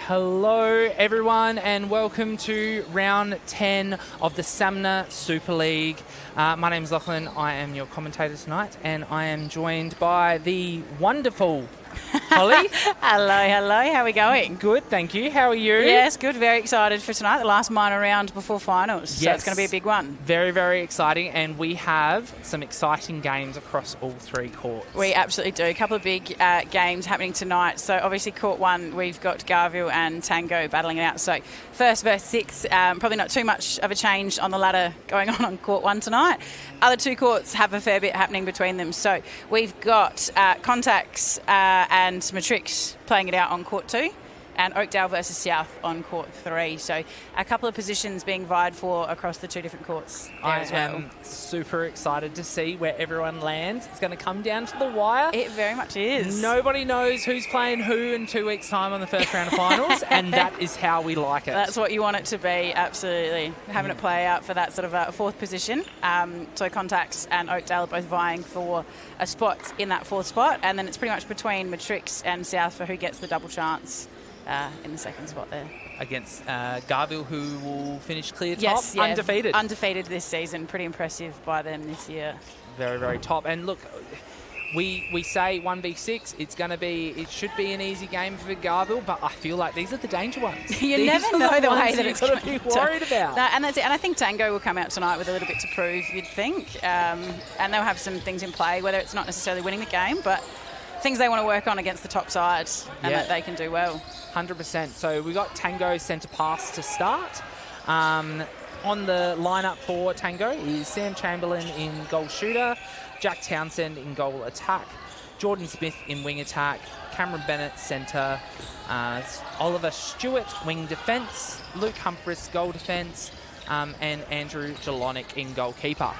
Hello everyone and welcome to round 10 of the SAMMNA Super League. My name is Lachlan, I am your commentator tonight and I am joined by the wonderful Holly. Hello, how are we going? Good, thank you. How are you? Yes, good, very excited for tonight, the last minor round before finals, so it's going to be a big one. Very, very exciting, and we have some exciting games across all three courts. We absolutely do. A couple of big games happening tonight. So obviously court one, we've got Garville and Tango battling it out. So first versus sixth, probably not too much of a change on the ladder going on court one tonight. Other two courts have a fair bit happening between them. So we've got Contacts and Matrix playing it out on court two, and Oakdale versus South on court three. So a couple of positions being vied for across the two different courts there as well. I am super excited to see where everyone lands. It's going to come down to the wire. It very much is. Nobody knows who's playing who in 2 weeks' time on the first round of finals, and that is how we like it. That's what you want it to be, absolutely. Having it play out for that sort of a fourth position. So Contacts and Oakdale are both vying for a spot in that fourth spot, and then it's pretty much between Matrix and South for who gets the double chance in the second spot there. Against Garville, who will finish clear top, yes, yeah, undefeated. Undefeated this season, pretty impressive by them this year. Very, very top. And look, we say 1v6, it should be an easy game for Garville, but I feel like these are the danger ones. You never know the way that it's going to be worried about. No, and that's it. And I think Tango will come out tonight with a little bit to prove, you'd think. And they'll have some things in play, whether it's not necessarily winning the game, but things they want to work on against the top side and that they can do well. 100%. So we got Tango centre pass to start. On the lineup for Tango is Sam Chamberlain in goal shooter, Jack Townsend in goal attack, Jordan Smith in wing attack, Cameron Bennett centre, Oliver Stewart wing defence, Luke Humphries goal defence, and Andrew Jelonic in goalkeeper.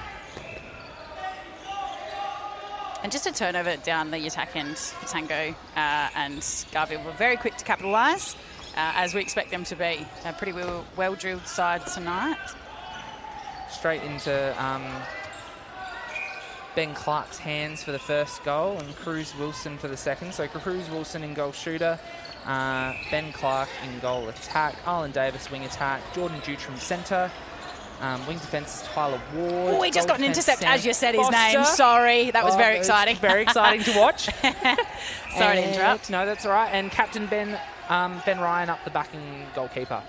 And just a turnover down the attack end for Tango and Garville were very quick to capitalise, as we expect them to be. A pretty well-drilled side tonight. Straight into Ben Clark's hands for the first goal and Cruz Wilson for the second. So Cruz Wilson in goal shooter, Ben Clark in goal attack, Arlen Davis wing attack, Jordan Dutram centre. Wing defence is Tyler Ward. Oh, he just got an intercept as you said his Foster. name. Sorry, that was very exciting. Very exciting to watch. Sorry to interrupt. No, that's all right. And Captain Ben Ryan up the backing goalkeeper.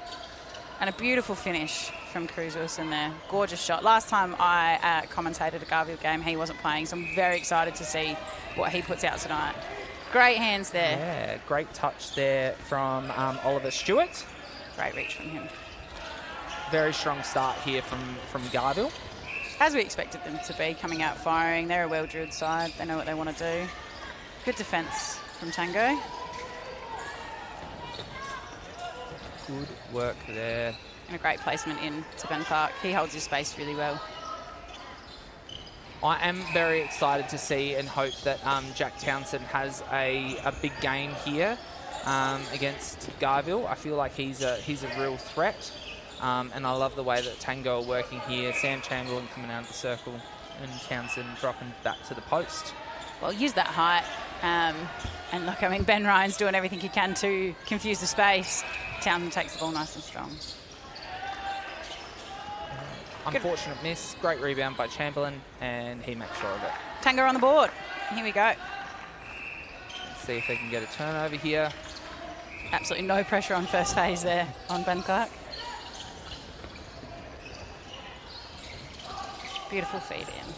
And a beautiful finish from Cruz Wilson there. Gorgeous shot. Last time I commentated a Garville game, he wasn't playing, so I'm very excited to see what he puts out tonight. Great hands there. Yeah, great touch there from Oliver Stewart. Great reach from him. Very strong start here from Garville. As we expected them to be, coming out firing. They're a well-drilled side. They know what they want to do. Good defence from Tango. Good work there. And a great placement in to Ben Clark. He holds his space really well. I am very excited to see and hope that Jack Townsend has a big game here against Garville. I feel like he's a real threat. And I love the way that Tango are working here. Sam Chamberlain coming out of the circle and Townsend dropping back to the post. Well, use that height. And look, I mean, Ben Ryan's doing everything he can to confuse the space. Townsend takes the ball nice and strong. Unfortunate miss. Great rebound by Chamberlain, and he makes sure of it. Tango on the board. Here we go. Let's see if they can get a turnover here. Absolutely no pressure on first phase there on Ben Clark. Beautiful feed in.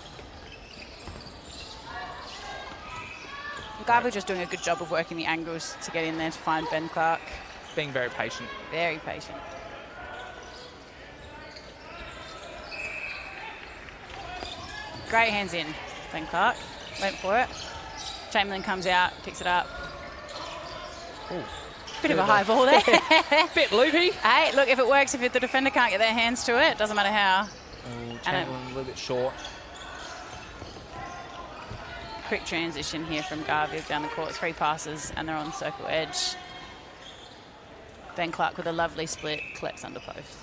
Garville just doing a good job of working the angles to get in there to find Ben Clark. Being very patient. Very patient. Great hands in, Ben Clark. Went for it. Chamberlain comes out, picks it up. Ooh, bit of a high ball there. Bit loopy. Hey, look, if it works, if the defender can't get their hands to it, doesn't matter how. Ooh, Chamberlain a little bit short. Quick transition here from Garville down the court. 3 passes and they're on the circle edge. Ben Clark with a lovely split, collects under post.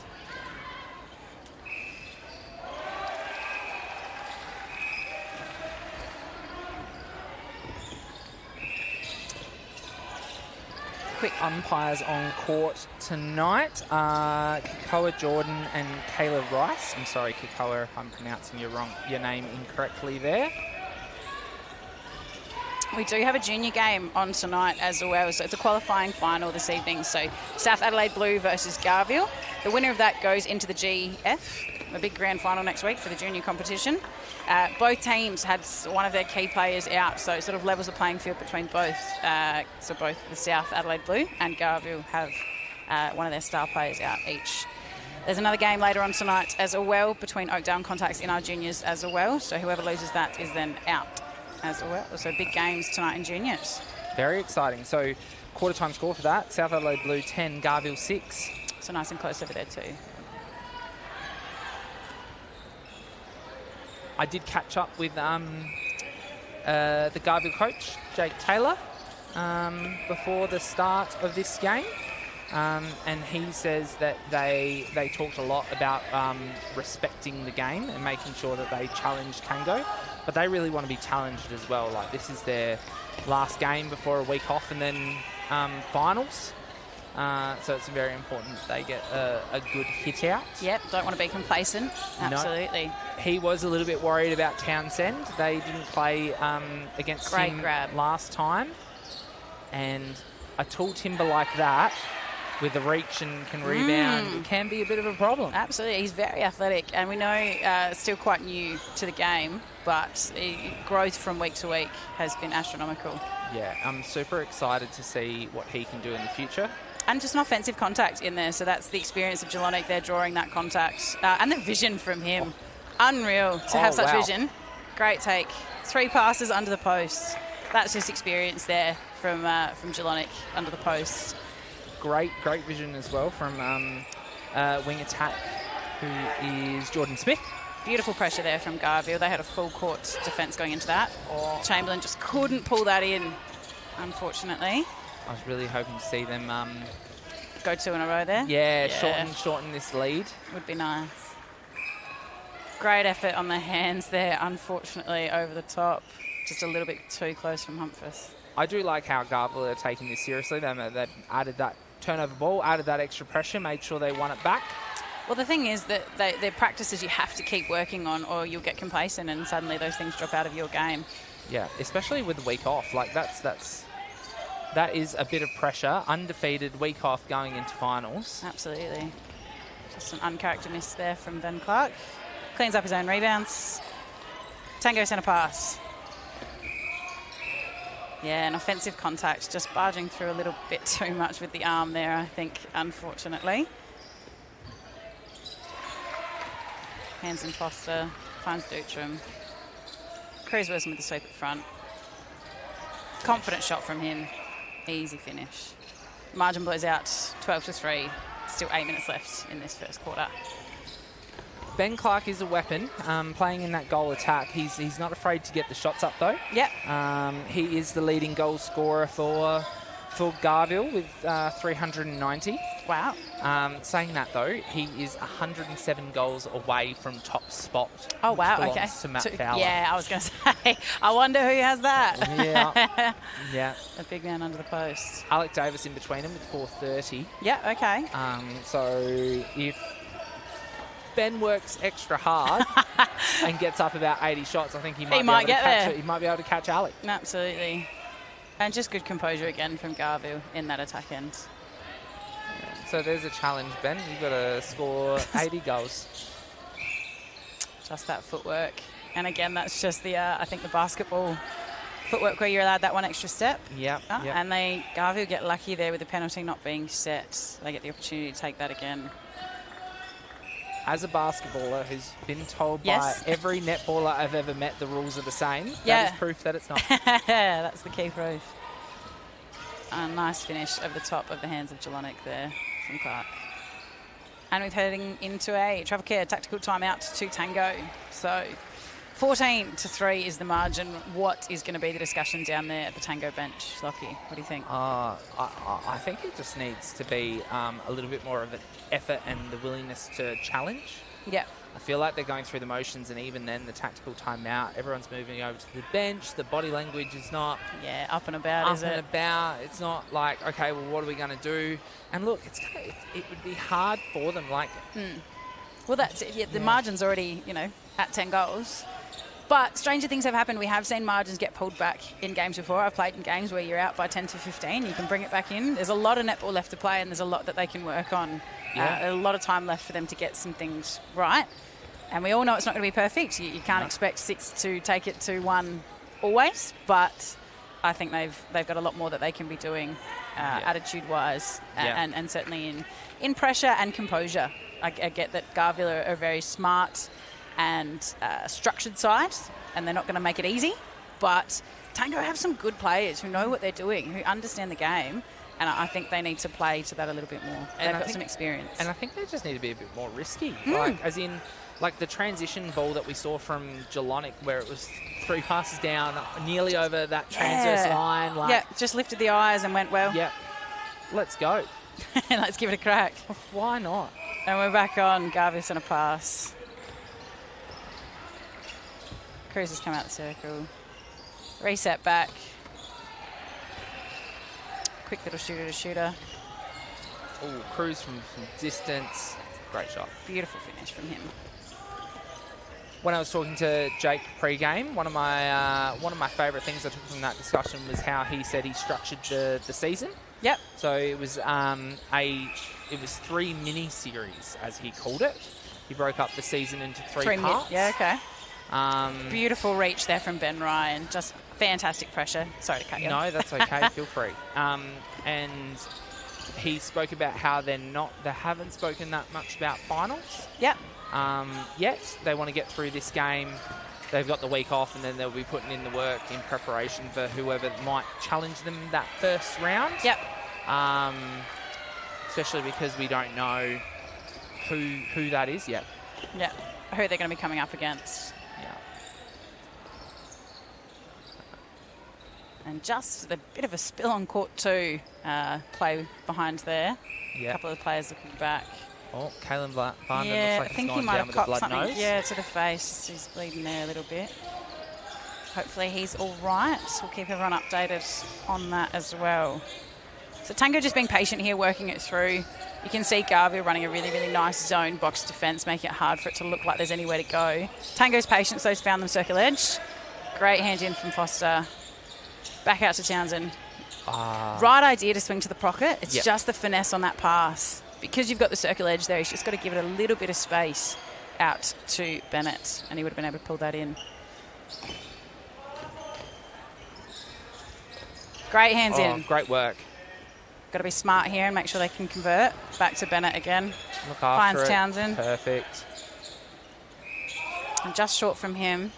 quick umpires on court tonight. Kakoa Jordan and Kayla Rice. I'm sorry, Kakoa, if I'm pronouncing your name incorrectly there. We do have a junior game on tonight as well, so it's a qualifying final this evening. So South Adelaide Blue versus Garville. The winner of that goes into the GF, a big grand final next week for the junior competition. Both teams had one of their key players out, so it sort of levels the playing field between both. So both the South Adelaide Blue and Garville have one of their star players out each. There's another game later on tonight as well between Oakdale and Contacts in our juniors as well, so whoever loses that is then out as well. So big games tonight in juniors. Very exciting. So quarter time score for that. South Adelaide Blue 10, Garville 6. So nice and close over there too. I did catch up with the Garville coach, Jake Taylor, before the start of this game. And he says that they talked a lot about respecting the game and making sure that they challenge Tango. But they really want to be challenged as well. Like, this is their last game before a week off and then finals. So it's very important that they get a good hit out. Yep, don't want to be complacent. Absolutely. No. He was a little bit worried about Townsend. They didn't play against him last time. And a tall timber like that, with the reach and can rebound, can be a bit of a problem. Absolutely. He's very athletic, and we know still quite new to the game, but growth from week to week has been astronomical. Yeah, I'm super excited to see what he can do in the future. And just an offensive contact in there, so that's the experience of Geelong. They're drawing that contact. And the vision from him. Unreal to have such vision. Great take. 3 passes under the post. That's just experience there from Geelong under the post. Great vision as well from wing attack, who is Jordan Smith. Beautiful pressure there from Garville. They had a full court defence going into that. Chamberlain just couldn't pull that in, unfortunately. I was really hoping to see them go 2 in a row there. Yeah, shorten this lead. Would be nice. Great effort on the hands there, unfortunately over the top. Just a little bit too close from Humphreys. I do like how Garville are taking this seriously. They added that turnover ball, added that extra pressure, made sure they won it back. Well, the thing is that they're practices you have to keep working on, or you'll get complacent and suddenly those things drop out of your game. Yeah, especially with the week off. Like, that is a bit of pressure. Undefeated, week off, going into finals. Absolutely. Just an uncharacter miss there from Ben Clark. Cleans up his own rebounds. Tango centre pass. Yeah, an offensive contact, just barging through a little bit too much with the arm there, I think, unfortunately. Hands in Foster, finds Dutram. Cruz Wilson with the sweep at front. Confident shot from him. Easy finish. Margin blows out 12-3. Still 8 minutes left in this first quarter. Ben Clark is a weapon, playing in that goal attack. He's not afraid to get the shots up, though. Yep. He is the leading goal scorer for Garville with 390. Wow. Saying that, though, he is 107 goals away from top spot. Oh, wow, okay. To Matt Fowler. Yeah, I was going to say, I wonder who has that. Yeah. Yeah. A big man under the post. Alec Davis in between him with 430. Yeah, okay. So if Ben works extra hard and gets up about 80 shots, I think he might be able to catch Alec. Absolutely. And just good composure again from Garville in that attack end. Yeah. So there's a challenge, Ben. You've got to score 80 goals. Just that footwork. And again, that's just the, I think, the basketball footwork where you're allowed that one extra step. Yep. And Garville get lucky there with the penalty not being set. They get the opportunity to take that again. As a basketballer who's been told by every netballer I've ever met the rules are the same, that is proof that it's not. That's the key proof. A nice finish over the top of the hands of Geelong there from Clark. And we're heading into a travel care tactical timeout to Tango. So 14-3 is the margin. What is going to be the discussion down there at the Tango bench, Lockie? What do you think? I think it just needs to be a little bit more of an effort and the willingness to challenge. Yeah. I feel like they're going through the motions, and even then, the tactical timeout, everyone's moving over to the bench. The body language is not up and about, is it? Up and about. It's not like, okay, well, what are we going to do? And look, it would be hard for them. Like, well, that's it. Yeah, the margin's already, at 10 goals. But stranger things have happened. We have seen margins get pulled back in games before. I've played in games where you're out by 10 to 15. You can bring it back in. There's a lot of netball left to play, and there's a lot that they can work on. A lot of time left for them to get some things right. And we all know it's not going to be perfect. You can't expect 6 to take it to 1 always. But I think they've got a lot more that they can be doing attitude-wise and certainly in pressure and composure. I get that Garville are very smart and structured side, and they're not going to make it easy. But Tango have some good players who know what they're doing, who understand the game, and I think they need to play to that a little bit more. They've got some experience. And I think they just need to be a bit more risky. Like the transition ball that we saw from Jelonic, where it was 3 passes down, nearly over that transverse line. Just lifted the eyes and went, well. Yeah, let's go. Let's give it a crack. Why not? And we're back on. Garville sent a pass. Cruz has come out the circle. Reset back. Quick little shooter. Oh, Cruz from distance. Great shot. Beautiful finish from him. When I was talking to Jake pre-game, one of my favourite things I took from that discussion was how he said he structured the season. Yep. So it was 3 mini series, as he called it. He broke up the season into 3 parts. Okay. Beautiful reach there from Ben Ryan. Just fantastic pressure. Sorry to cut you off. No, that's okay. Feel free. And he spoke about how they haven't spoken that much about finals. Yep. Yet. They want to get through this game. They've got the week off, and then they'll be putting in the work in preparation for whoever might challenge them that first round. Yep. Especially because we don't know who that is yet. Yeah. Who they're going to be coming up against. Yeah. And just a bit of a spill on court 2 play behind there. Yeah. A couple of players looking back. Oh, Kalen Barnum looks like I think he might have copped something. Nose. Yeah, to the face. He's bleeding there a little bit. Hopefully he's all right. We'll keep everyone updated on that as well. So Tango just being patient here, working it through. You can see Garville running a really, really nice zone box defence, making it hard for it to look like there's anywhere to go. Tango's patience, those found them circle edge. Great hand in from Foster. Back out to Townsend. Right idea to swing to the pocket. It's just the finesse on that pass. Because you've got the circle edge there, he's just got to give it a little bit of space out to Bennett, and he would have been able to pull that in. Great hands in. Great work. Got to be smart here and make sure they can convert. Back to Bennett again. Look after Finds Townsend. Perfect. And just short from him,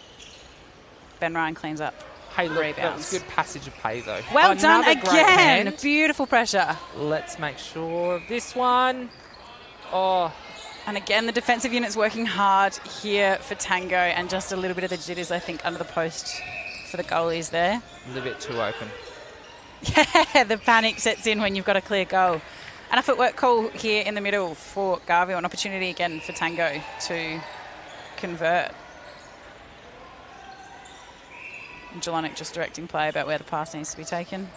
Ben Ryan cleans up. Hey, look, that was good passage of play, though. Well done again. Beautiful pressure. Let's make sure of this one. Oh. And again, the defensive unit's working hard here for Tango, and just a little bit of the jitters, I think, under the post for the goalies there. A little bit too open. Yeah, the panic sets in when you've got a clear goal. And a footwork call here in the middle for Garville. An opportunity again for Tango to convert. Jelonic just directing play about where the pass needs to be taken.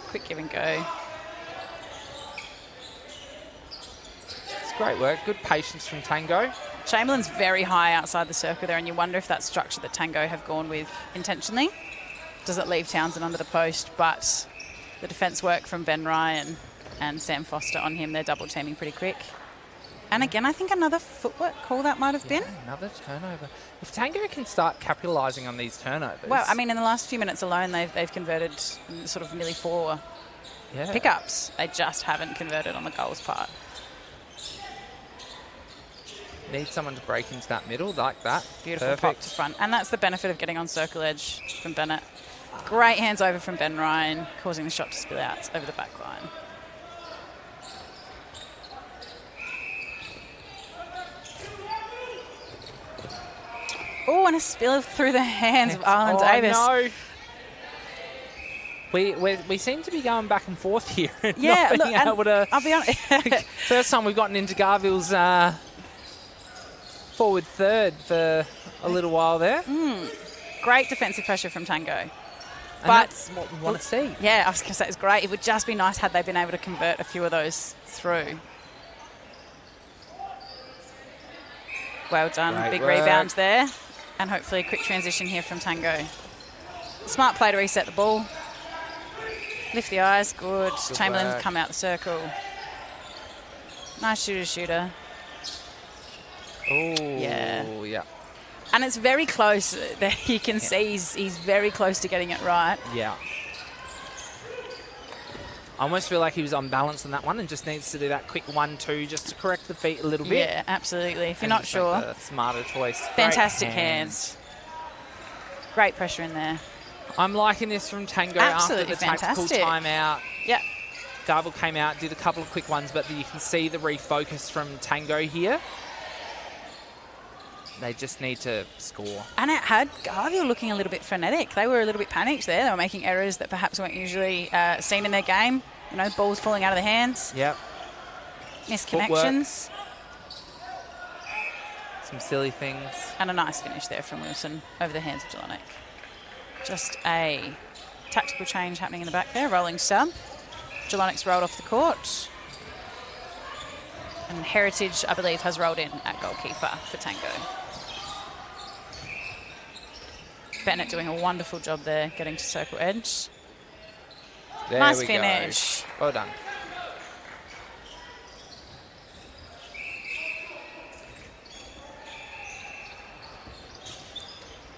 Quick give and go. It's great work. Good patience from Tango. Chamberlain's very high outside the circle there, and you wonder if that structure that Tango have gone with intentionally. Does it leave Townsend under the post? But the defence work from Ben Ryan and Sam Foster on him. They're double teaming pretty quick. And again, I think another footwork call that might have been. Another turnover. If Tango can start capitalising on these turnovers. Well, I mean, in the last few minutes alone, they've converted sort of nearly 4 pickups. They just haven't converted on the goals part. Need someone to break into that middle like that. Beautiful pop to front. And that's the benefit of getting on circle edge from Bennett. Great hands over from Ben Ryan, causing the shot to spill out over the back line. Oh, and a spill through the hands of Arlen Davis. No. We seem to be going back and forth here. And Yeah, not being able to. I'll be honest. First time we've gotten into Garville's forward third for a little while there. Great defensive pressure from Tango. And But that's what we want to see. yeah, I was going to say it's great. It would just be nice had they been able to convert a few of those through. Well done. Great Big work. rebound there. And hopefully a quick transition here from Tango. Smart play to reset the ball. Lift the eyes. Good. Chamberlain work. come out the circle. Nice shooter. Oh, Yeah. And it's very close. There you can see he's very close to getting it right. Yeah. I almost feel like he was unbalanced on that one and just needs to do that quick 1-2 just to correct the feet a little bit. Yeah, absolutely. If you're And not just sure. make the smarter choice. Fantastic Great hands. Great pressure in there. I'm liking this from Tango Absolutely after the tactical fantastic. timeout. Yeah. Garville came out, did a couple of quick ones, but you can see the refocus from Tango here. They just need to score. And it had Garville looking a little bit frenetic. They were a little bit panicked there. They were making errors that perhaps weren't usually seen in their game. You know, balls falling out of their hands. Yep. Missed connections. Some silly things. And a nice finish there from Wilson over the hands of Jelonic. Just a tactical change happening in the back there. Rolling sub. Jelonic's rolled off the court. And Heritage, I believe, has rolled in at goalkeeper for Tango. Bennett doing a wonderful job there, getting to circle edge. There Nice we finish. Go. Well done.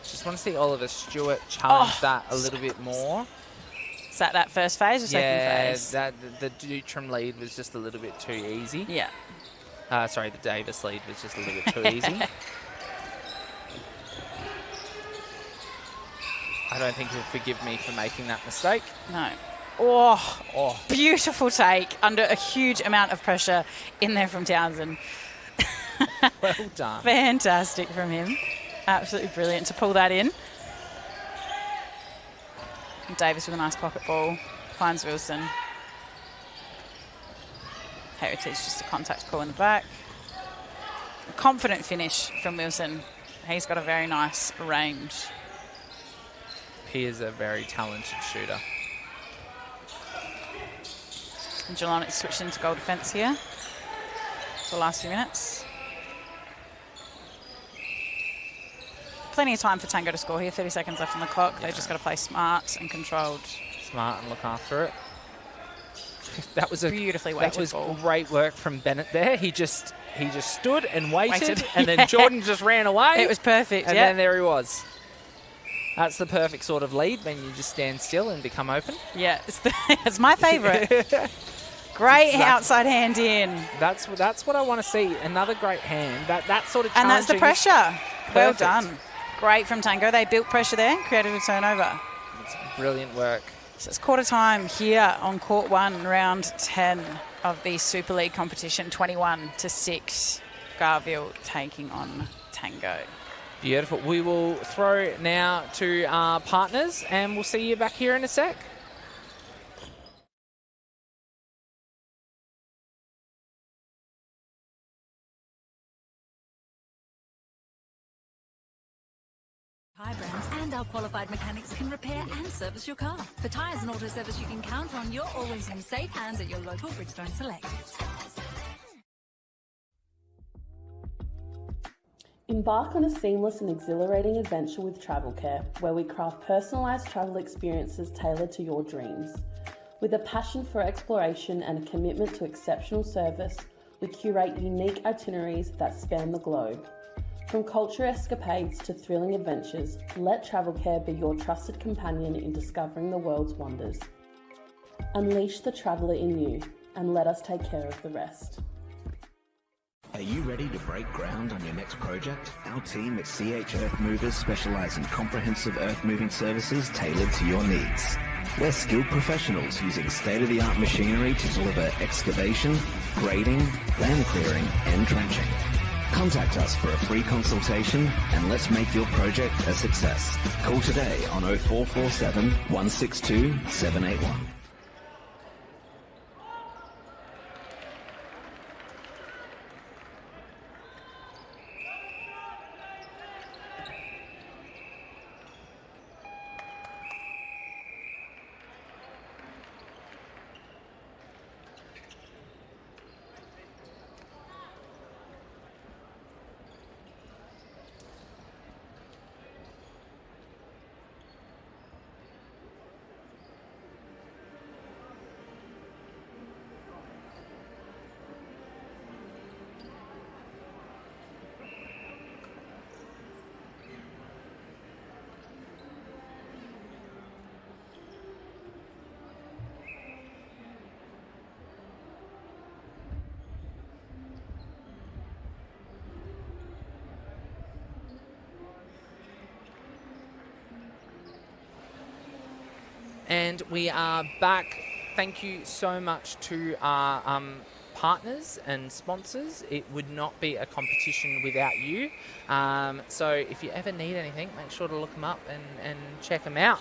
Just want to see Oliver Stewart challenge that a little bit more. Is that first phase or second phase? Yeah, the Dutram lead was just a little bit too easy. Yeah. Sorry, the Davis lead was just a little bit too easy. I don't think he'll forgive me for making that mistake. No. Oh, beautiful take under a huge amount of pressure in there from Townsend. Well done. Fantastic from him. Absolutely brilliant to pull that in. And Davis with a nice pocket ball. Finds Wilson. Heritage, just a contact call in the back. A confident finish from Wilson. He's got a very nice range. He is a very talented shooter. And Jelonic switched into goal defence here for the last few minutes. Plenty of time for Tango to score here. 30 seconds left on the clock. They've just got to play smart and controlled. Smart and look after it. That was a beautifully weighted That was ball. great work from Bennett there. He just stood and waited. And then Jordan just ran away. It was perfect. And then there he was. That's the perfect sort of lead when you just stand still and become open. Yeah, it's my favourite. Great outside hand in. That's what I want to see. Another great hand. That sort of And that's the pressure. Well perfect. done. Great from Tango. They built pressure there, created a turnover. It's brilliant work. So it's quarter time here on court 1, round 10 of the Super League competition. 21-6. Garville taking on Tango. Beautiful. We will throw now to our partners and we'll see you back here in a sec. Tyre brands and our qualified mechanics can repair and service your car. For tyres and auto service you can count on, you're always in safe hands at your local Bridgestone Select. Embark on a seamless and exhilarating adventure with Travel Care, where we craft personalised travel experiences tailored to your dreams. With a passion for exploration and a commitment to exceptional service, we curate unique itineraries that span the globe. From culture escapades to thrilling adventures, let Travel Care be your trusted companion in discovering the world's wonders. Unleash the traveller in you and let us take care of the rest. Are you ready to break ground on your next project? Our team at CH Earth Movers specialise in comprehensive earth moving services tailored to your needs. We're skilled professionals using state-of-the-art machinery to deliver excavation, grading, land clearing and trenching. Contact us for a free consultation and let's make your project a success. Call today on 0447 162 781. And we are back. Thank you so much to our partners and sponsors. It would not be a competition without you. So if you ever need anything, make sure to look them up and check them out.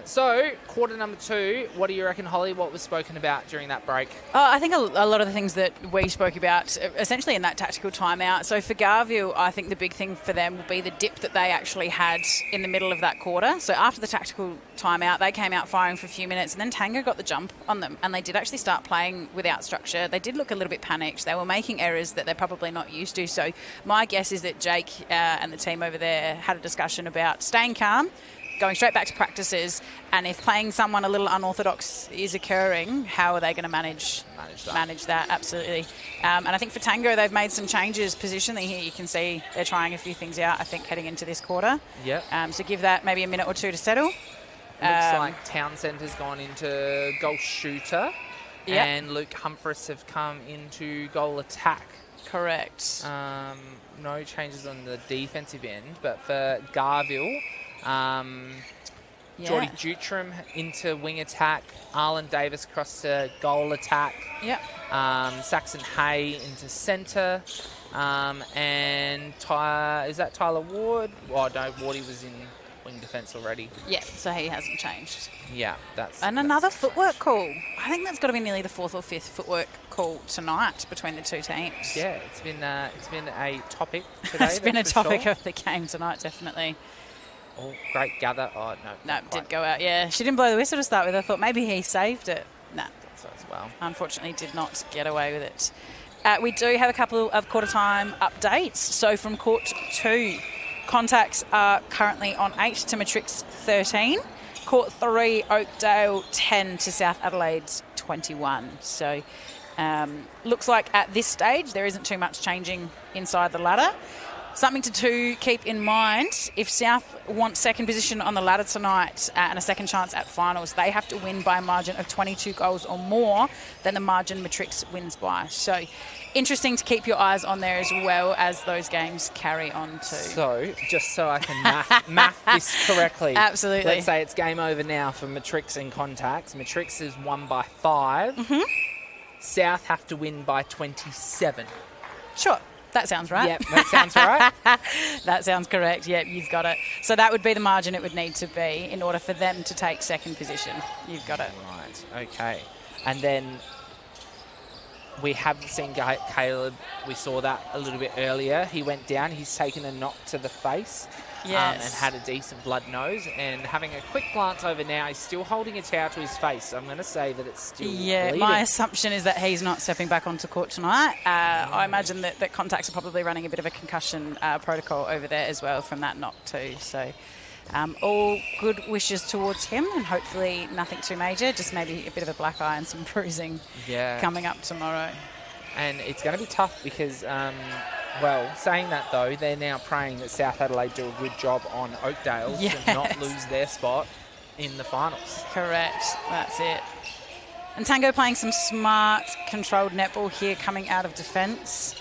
So, quarter number 2, what do you reckon, Holly, what was spoken about during that break? I think a lot of the things that we spoke about, essentially in that tactical timeout. So for Garville, I think the big thing for them will be the dip that they actually had in the middle of that quarter. So after the tactical timeout, they came out firing for a few minutes, and then Tango got the jump on them, and they did actually start playing without structure. They did look a little bit panicked. They were making errors that they're probably not used to. So my guess is that Jake and the team over there had a discussion about staying calm, going straight back to practices, and if playing someone a little unorthodox is occurring, how are they going to manage that? Absolutely. And I think for Tango, they've made some changes positionally here. You can see they're trying a few things out, I think, heading into this quarter. Yeah. So give that maybe a minute or two to settle. Looks like Townsend has gone into goal shooter, and Luke Humphreys have come into goal attack. Correct. No changes on the defensive end, but for Garville, Geordie Dutram into wing attack, Arlen Davis across to goal attack, Saxon Hay into centre, and is that Tyler Ward? Oh no, Wardy was in wing defence already. Yeah, so he hasn't changed. Yeah, another footwork call. I think that's got to be nearly the 4th or 5th footwork call tonight between the two teams. Yeah, it's been a topic today. It's been a topic of the game tonight, definitely. Oh, great gather. Oh, no. Did go out, yeah. She didn't blow the whistle to start with. I thought maybe he saved it. No. So as well. Unfortunately, did not get away with it. We do have a couple of quarter-time updates. So from Court 2, contacts are currently on 8 to Matrix 13. Court 3, Oakdale 10 to South Adelaide 21. So looks like at this stage there isn't too much changing inside the ladder. Something to keep in mind, if South want second position on the ladder tonight and a second chance at finals, they have to win by a margin of 22 goals or more than the margin Matrix wins by. So interesting to keep your eyes on there as well as those games carry on too. So, just so I can math this correctly. Absolutely. Let's say it's game over now for Matrix and Contacts. Matrix is won by 5. Mm-hmm. South have to win by 27. Sure. That sounds right. Yep, that sounds right. That sounds correct. Yep, you've got it. So that would be the margin it would need to be in order for them to take second position. You've got it. Right, okay. And then we have seen Caleb. We saw that a little bit earlier. He went down. He's taken a knock to the face. Yes. And had a decent blood nose. And having a quick glance over now, he's still holding a towel to his face. So I'm going to say that it's still bleeding. My assumption is that he's not stepping back onto court tonight. I imagine that Contacts are probably running a bit of a concussion protocol over there as well from that knock too. So all good wishes towards him, and hopefully nothing too major, just maybe a bit of a black eye and some bruising coming up tomorrow. And it's going to be tough because... well, saying that, though, they're now praying that South Adelaide do a good job on Oakdale to not lose their spot in the finals. Correct. That's it. And Tango playing some smart, controlled netball here coming out of defence.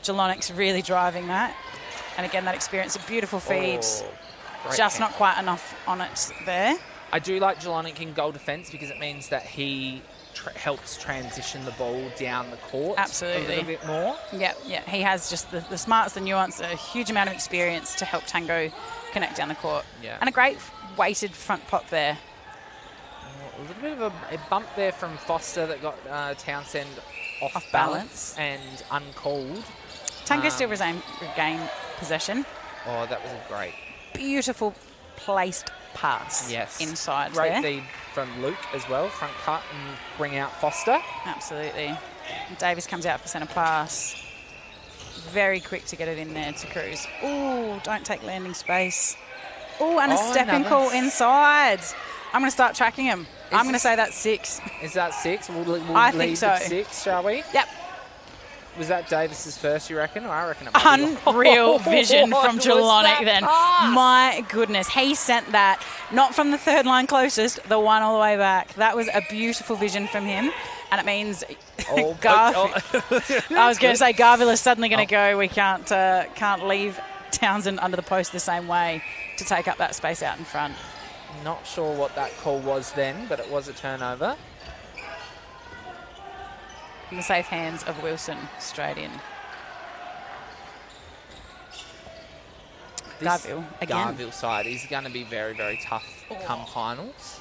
Geelong's really driving that. And again, that experience of beautiful feeds. Just not quite enough on it there. I do like Jelonic in goal defence because it means that he helps transition the ball down the court Absolutely. a little bit more. Yeah. He has just the smarts, the nuance, a huge amount of experience to help Tango connect down the court. Yeah. And a great weighted front pop there. A little bit of a bump there from Foster that got Townsend off balance and uncalled. Tango still regain possession. Oh, that was a great. Beautiful placed pass. Yes. Inside Great there. feed from Luke as well. Front cut and bring out Foster. Absolutely. Davis comes out for centre pass. Very quick to get it in there to Cruz. Ooh, don't take landing space. Ooh, and a stepping call inside. I'm going to start tracking him. I'm going to say that's 6. Is that 6? We'll I lead think so. with 6, shall we? Yep. Was that Davis's first, you reckon? Or I reckon it might be. Unreal vision from What was Jelonic that then. pass? My goodness. He sent that, not from the third line closest, the one all the way back. That was a beautiful vision from him. And it means Garville. I was going to say Garville is suddenly going to go. We can't leave Townsend under the post the same way to take up that space out in front. Not sure what that call was then, but it was a turnover. In the safe hands of Wilson, straight in. Garville again. Garville side is going to be very, very tough come finals.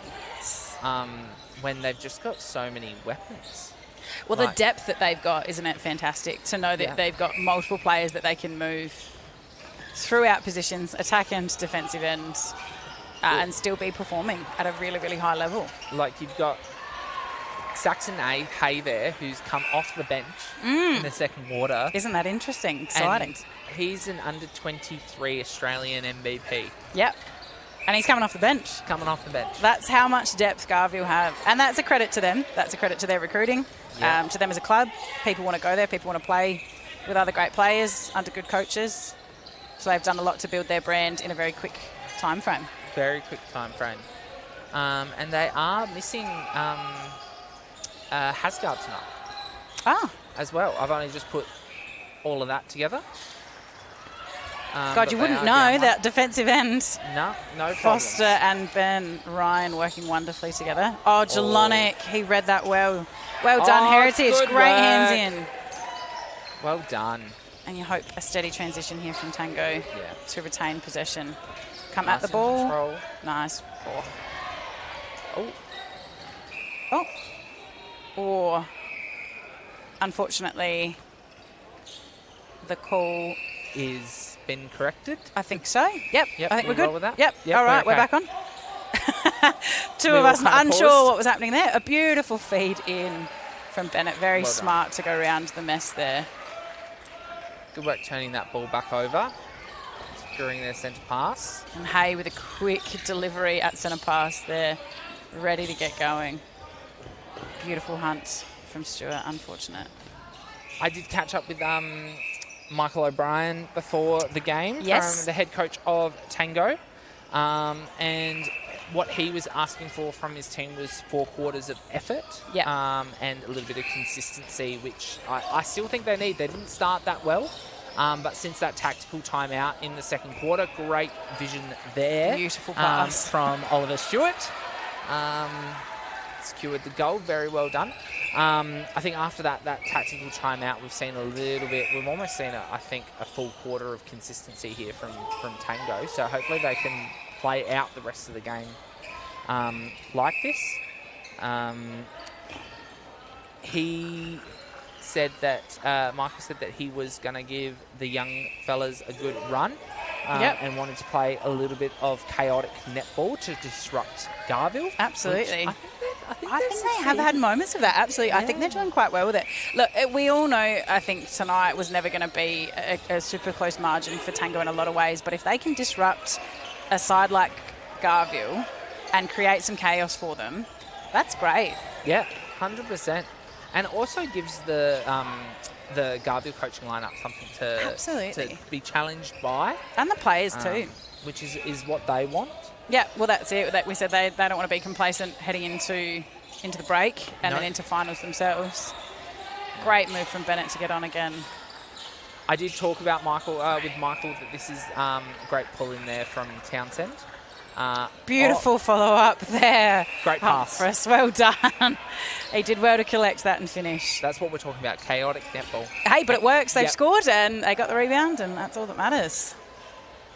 When they've just got so many weapons. Well, the depth that they've got, isn't it fantastic? To know that they've got multiple players that they can move throughout positions, attack end, defensive end, and still be performing at a really, really high level. Like you've got Saxon Hay there, who's come off the bench in the second quarter. Isn't that interesting? Exciting. And he's an under-23 Australian MVP. Yep. And he's coming off the bench. Coming off the bench. That's how much depth Garville have. And that's a credit to them. That's a credit to their recruiting, to them as a club. People want to go there. People want to play with other great players under good coaches. So they've done a lot to build their brand in a very quick time frame. Very quick time frame. And they are missing Hasgard tonight as well. I've only just put all of that together. God, you wouldn't know that defensive end. No Foster problems. and Ben Ryan working wonderfully together. Oh, Jelonic, he read that well. Well done, Heritage. Good Great work. hands in. Well done. And you hope a steady transition here from Tango to retain possession. Come Nice at the ball. control. Nice. Oh. Or, unfortunately, the call is been corrected. I think so. Yep. I think we're good. roll with that? Yep. Yep, All right, we're we're okay. back on. Two We of all us kinda unsure paused. what was happening there. A beautiful feed in from Bennett. Very Well done. smart to go around the mess there. Good work turning that ball back over. Securing their centre pass. And Hay with a quick delivery at centre pass there. Ready to get going. Beautiful hunt from Stewart. Unfortunate. I did catch up with Michael O'Brien before the game, Yes. from the head coach of Tango. And what he was asking for from his team was 4 quarters of effort and a little bit of consistency, which I still think they need. They didn't start that well, but since that tactical timeout in the second quarter, great vision there. Beautiful pass. From Oliver Stewart. Secured the goal, very well done. I think after that tactical timeout, we've seen a little bit, we've almost seen, I think, a full quarter of consistency here from Tango. So hopefully they can play out the rest of the game like this. He said that, Michael said that he was going to give the young fellas a good run and wanted to play a little bit of chaotic netball to disrupt Garville. Absolutely. I think they have had moments of that, absolutely. I think they're doing quite well with it. Look, we all know, I think, tonight was never going to be a super close margin for Tango in a lot of ways, but if they can disrupt a side like Garville and create some chaos for them, that's great. Yeah, 100%. And also gives the Garville coaching lineup something to be challenged by. And the players too. Which is what they want. Yeah, well, that's it. We said they don't want to be complacent heading into the break and then into finals themselves. Great move from Bennett to get on again. I did talk about Michael that this is a great pull in there from Townsend. Beautiful follow-up there. Great pass. For us. Well done. He did well to collect that and finish. That's what we're talking about, chaotic netball. Hey, but it works. They've scored and they got the rebound, and that's all that matters.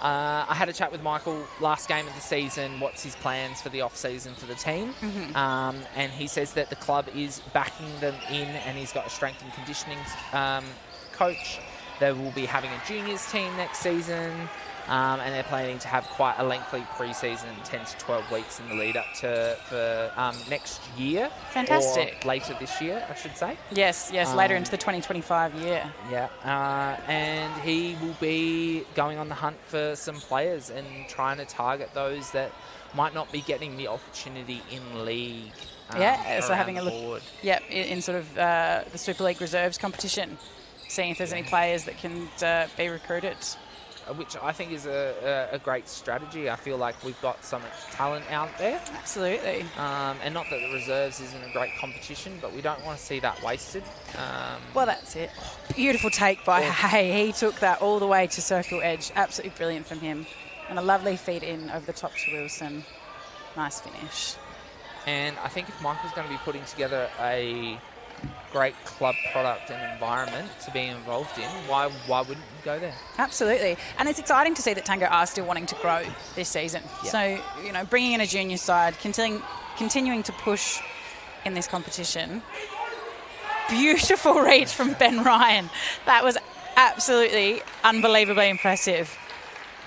I had a chat with Michael last game of the season. What's his plans for the off-season for the team? And he says that the club is backing them in, and he's got a strength and conditioning coach. They will be having a juniors team next season. And they're planning to have quite a lengthy pre-season, 10 to 12 weeks in the lead up for next year. Fantastic. Or later this year, I should say. Yes, later into the 2025 year. Yeah, and he will be going on the hunt for some players and trying to target those that might not be getting the opportunity in league. So having a look in sort of the Super League Reserves competition, seeing if there's any players that can be recruited. Which I think is a great strategy. I feel like we've got so much talent out there. Absolutely. And not that the reserves isn't a great competition, but we don't want to see that wasted. Well, that's it. Beautiful take by Hay. He took that all the way to circle edge. Absolutely brilliant from him. And a lovely feed in over the top to Wilson. Nice finish. And I think if Michael's going to be putting together a great club product and environment to be involved in, why wouldn't you go there? Absolutely. And it's exciting to see that Tango are still wanting to grow this season. Yeah. So, bringing in a junior side, continuing to push in this competition. Beautiful reach from Ben Ryan. That was absolutely unbelievably impressive.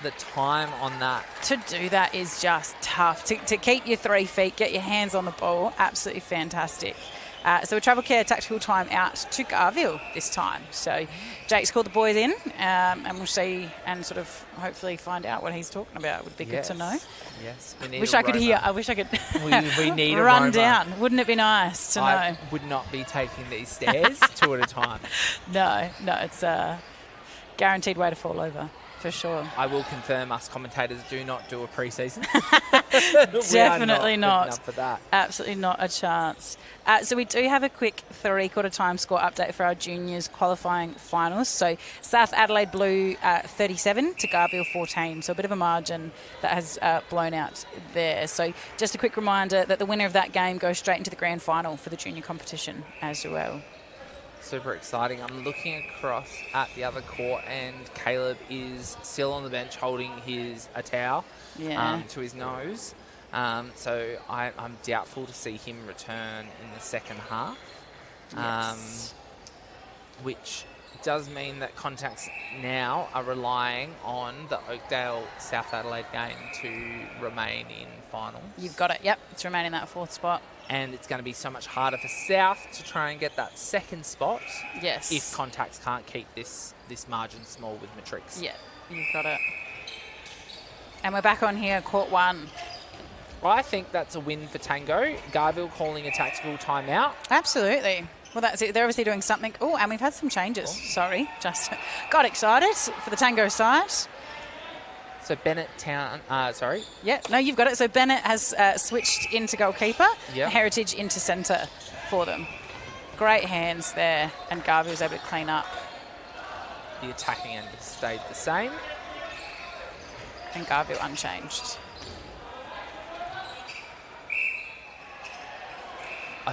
The time on that. To do that is just tough. To keep your 3 feet, get your hands on the ball, absolutely fantastic. So a travel care tactical time out to Garville this time. So Jake's called the boys in, and we'll see and sort of hopefully find out what he's talking about. Would be good to know. Yes, we need wish I could hear. I wish I could we need run a down. Wouldn't it be nice to know? I would not be taking these stairs 2 at a time. No, it's a guaranteed way to fall over. For sure. I will confirm us commentators do not do a pre-season. Definitely not. For that. Absolutely not a chance. So we do have a quick 3/4 time score update for our juniors qualifying finals. So South Adelaide Blue 37 to Garville 14. So a bit of a margin that has blown out there. So just a quick reminder that the winner of that game goes straight into the grand final for the junior competition as well. Super exciting. I'm looking across at the other court, and Caleb is still on the bench holding a towel to his nose. So I'm doubtful to see him return in the second half, which does mean that contacts now are relying on the Oakdale South Adelaide game to remain in finals. You've got it. Yep, to remain in that 4th spot. And it's going to be so much harder for South to try and get that 2nd spot. Yes. If contacts can't keep this margin small with Matrix. Yeah, you've got it. And we're back on here, court 1. I think that's a win for Tango. Garville calling a tactical timeout. Absolutely. Well, that's it. They're obviously doing something. Oh, and we've had some changes. Sorry, just got excited for the Tango side. So Bennett Yeah, no, you've got it. So Bennett has switched into goalkeeper, Heritage into centre for them. Great hands there, and Garville was able to clean up. The attacking end has stayed the same. And Garville unchanged.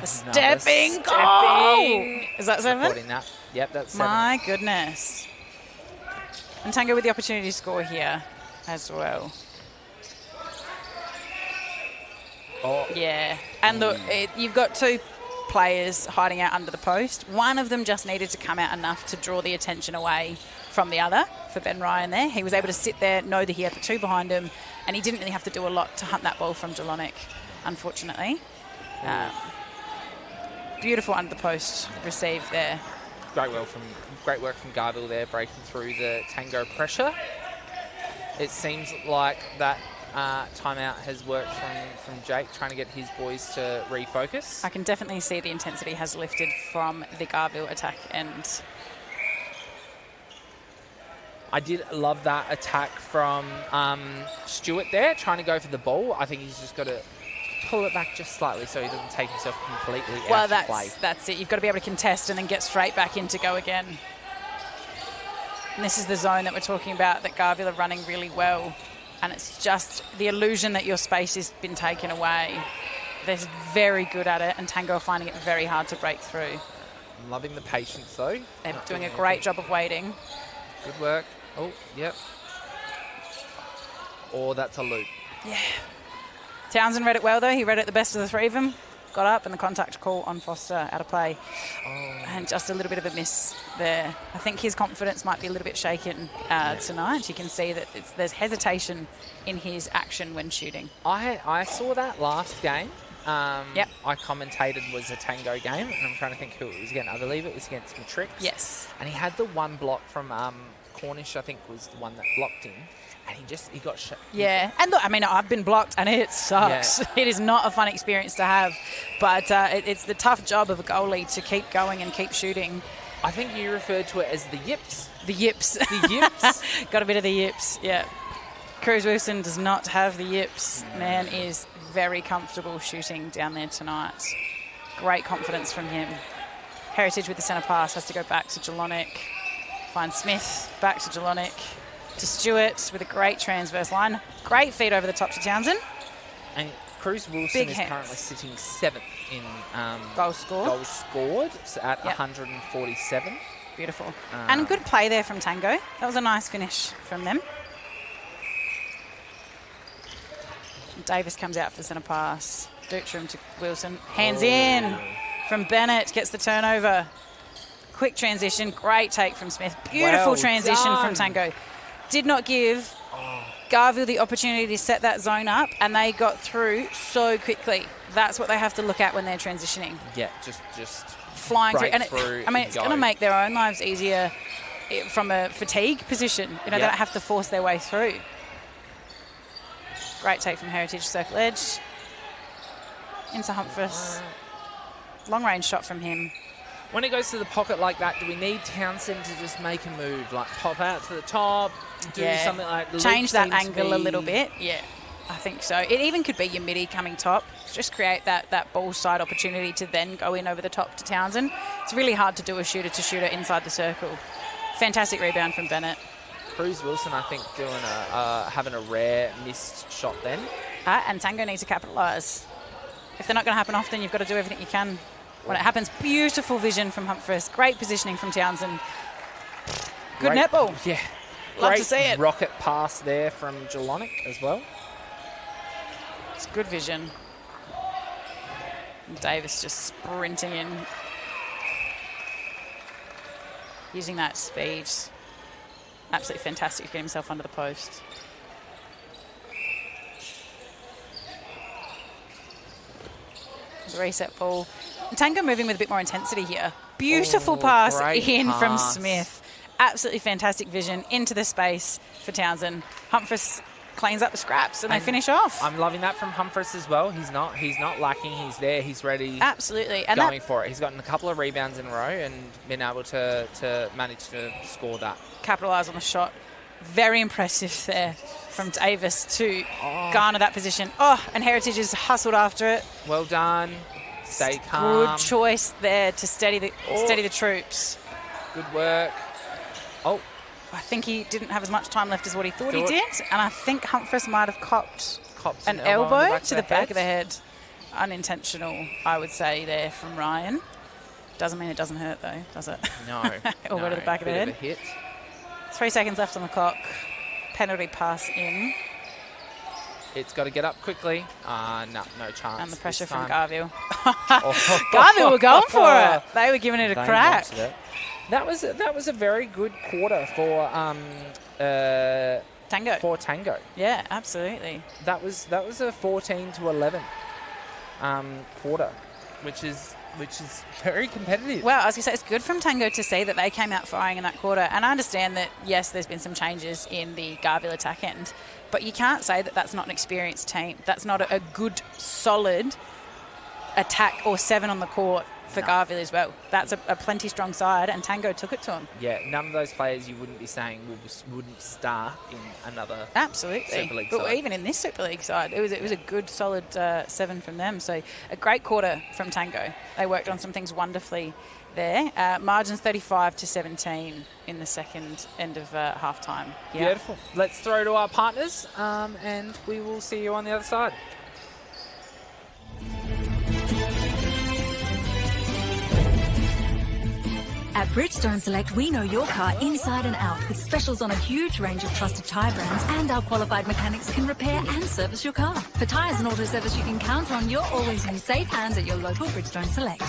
Stepping goal! Is that 7? That. Yep, that's 7. My goodness. And Tango with the opportunity to score here as well. Oh. Yeah. And look, you've got 2 players hiding out under the post. One of them just needed to come out enough to draw the attention away from the other for Ben Ryan there. He was able to sit there, know that he had the 2 behind him, and he didn't really have to do a lot to hunt that ball from Jelonic, unfortunately. Beautiful under the post receive there. Great work from Garville there, breaking through the Tango pressure. It seems like that timeout has worked from Jake, trying to get his boys to refocus. I can definitely see the intensity has lifted from the Garville attack end. I did love that attack from Stewart there, trying to go for the ball. I think he's just got to pull it back just slightly so he doesn't take himself completely out of play. That's it. You've got to be able to contest and then get straight back in to go again. And this is the zone that we're talking about that Garville are running really well. and it's just the illusion that your space has been taken away. They're very good at it, and Tango are finding it very hard to break through. I'm loving the patience, though. They're doing a great job of waiting. Good work. Oh, yep. Or that's a loop. Yeah. Townsend read it well, though. He read it the best of the three of them. Got up, and the contact call on Foster out of play. Oh. And just a little bit of a miss there. I think his confidence might be a little bit shaken tonight. You can see that there's hesitation in his action when shooting. I saw that last game. Yep. I commentated was a Tango game, and I'm trying to think who it was against. I believe it was against Matrix. Yes. And he had the one block from Cornish, I think, was the one that blocked him. And he got shot. Yeah, and look, I mean, I've been blocked, and it sucks. Yeah. It is not a fun experience to have, but it's the tough job of a goalie to keep going and keep shooting. I think you referred to it as the yips. The yips. The yips. Got a bit of the yips, yeah. Cruz Wilson does not have the yips. Man is very comfortable shooting down there tonight. Great confidence from him. Heritage with the centre pass has to go back to Jelonic. Find Smith, back to Jelonic. To Stewart with a great transverse line. Great feed over the top to Townsend. And Cruz Wilson is currently sitting 7th in goals scored so at 147. Beautiful. And good play there from Tango. That was a nice finish from them. Davis comes out for the centre pass. Dutram to Wilson. Hands in from Bennett. Gets the turnover. Quick transition. Great take from Smith. Beautiful transition from Tango. Did not give Garville the opportunity to set that zone up, and they got through so quickly. That's what they have to look at when they're transitioning. Yeah, just flying through. And it's going to make their own lives easier from a fatigue position. They don't have to force their way through. Great take from Heritage, circle edge. Into Humphreys. Long range shot from him. When it goes to the pocket like that, do we need Townsend to just make a move, like pop out to the top, do something like change that angle a little bit? Yeah, I think so. It even could be your midi coming top. Just create that ball side opportunity to then go in over the top to Townsend. It's really hard to do a shooter-to-shooter inside the circle. Fantastic rebound from Bennett. Cruz Wilson, I think, doing having a rare missed shot then. And Tango needs to capitalise. If they're not going to happen often, you've got to do everything you can. When it happens, beautiful vision from Humphreys. Great positioning from Townsend. Good netball. Yeah. Love to see it. Rocket pass there from Jelonic as well. It's good vision. And Davis just sprinting in. Using that speed. Absolutely fantastic to get himself under the post. The reset ball. Tango moving with a bit more intensity here. Beautiful pass from Smith. Absolutely fantastic vision into the space for Townsend. Humphreys cleans up the scraps and they finish off. I'm loving that from Humphreys as well. He's not lacking. He's there. He's ready. Absolutely. And going for it. He's gotten a couple of rebounds in a row and been able to manage to score that. Capitalise on the shot. Very impressive there from Davis to garner that position. And Heritage has hustled after it. Well done. Stay calm. Good choice there to steady the troops. Good work. I think he didn't have as much time left as what he thought he did, and I think Humphreys might have copped an elbow to the back of the head. Unintentional, I would say, there from Ryan. Doesn't mean it doesn't hurt, though, does it? No. Elbow to the back of the head. Of a hit. 3 seconds left on the clock. Penalty pass in. It's got to get up quickly. No chance. And the pressure from Garville. Garville were going for it. They were giving it a crack. That was a very good quarter for Tango. For Tango. Yeah, absolutely. That was a 14-11 quarter, which is very competitive. Well, I was going to say, it's good from Tango to see that they came out firing in that quarter. And I understand that, yes, there's been some changes in the Garville attack end, but you can't say that that's not an experienced team. That's not a good, solid attack or 7 on the court for Garville as well. That's a plenty strong side, and Tango took it to him. Yeah, none of those players you wouldn't be saying wouldn't start in another Super League but side. Even in this Super League side, it was a good solid 7 from them. So a great quarter from Tango. They worked on some things wonderfully there. Margins 35-17 in the second end of half-time. Yeah. Beautiful. Let's throw to our partners, and we will see you on the other side. At Bridgestone Select, we know your car inside and out with specials on a huge range of trusted tyre brands, and our qualified mechanics can repair and service your car. For tyres and auto service you can count on, you're always in safe hands at your local Bridgestone Select.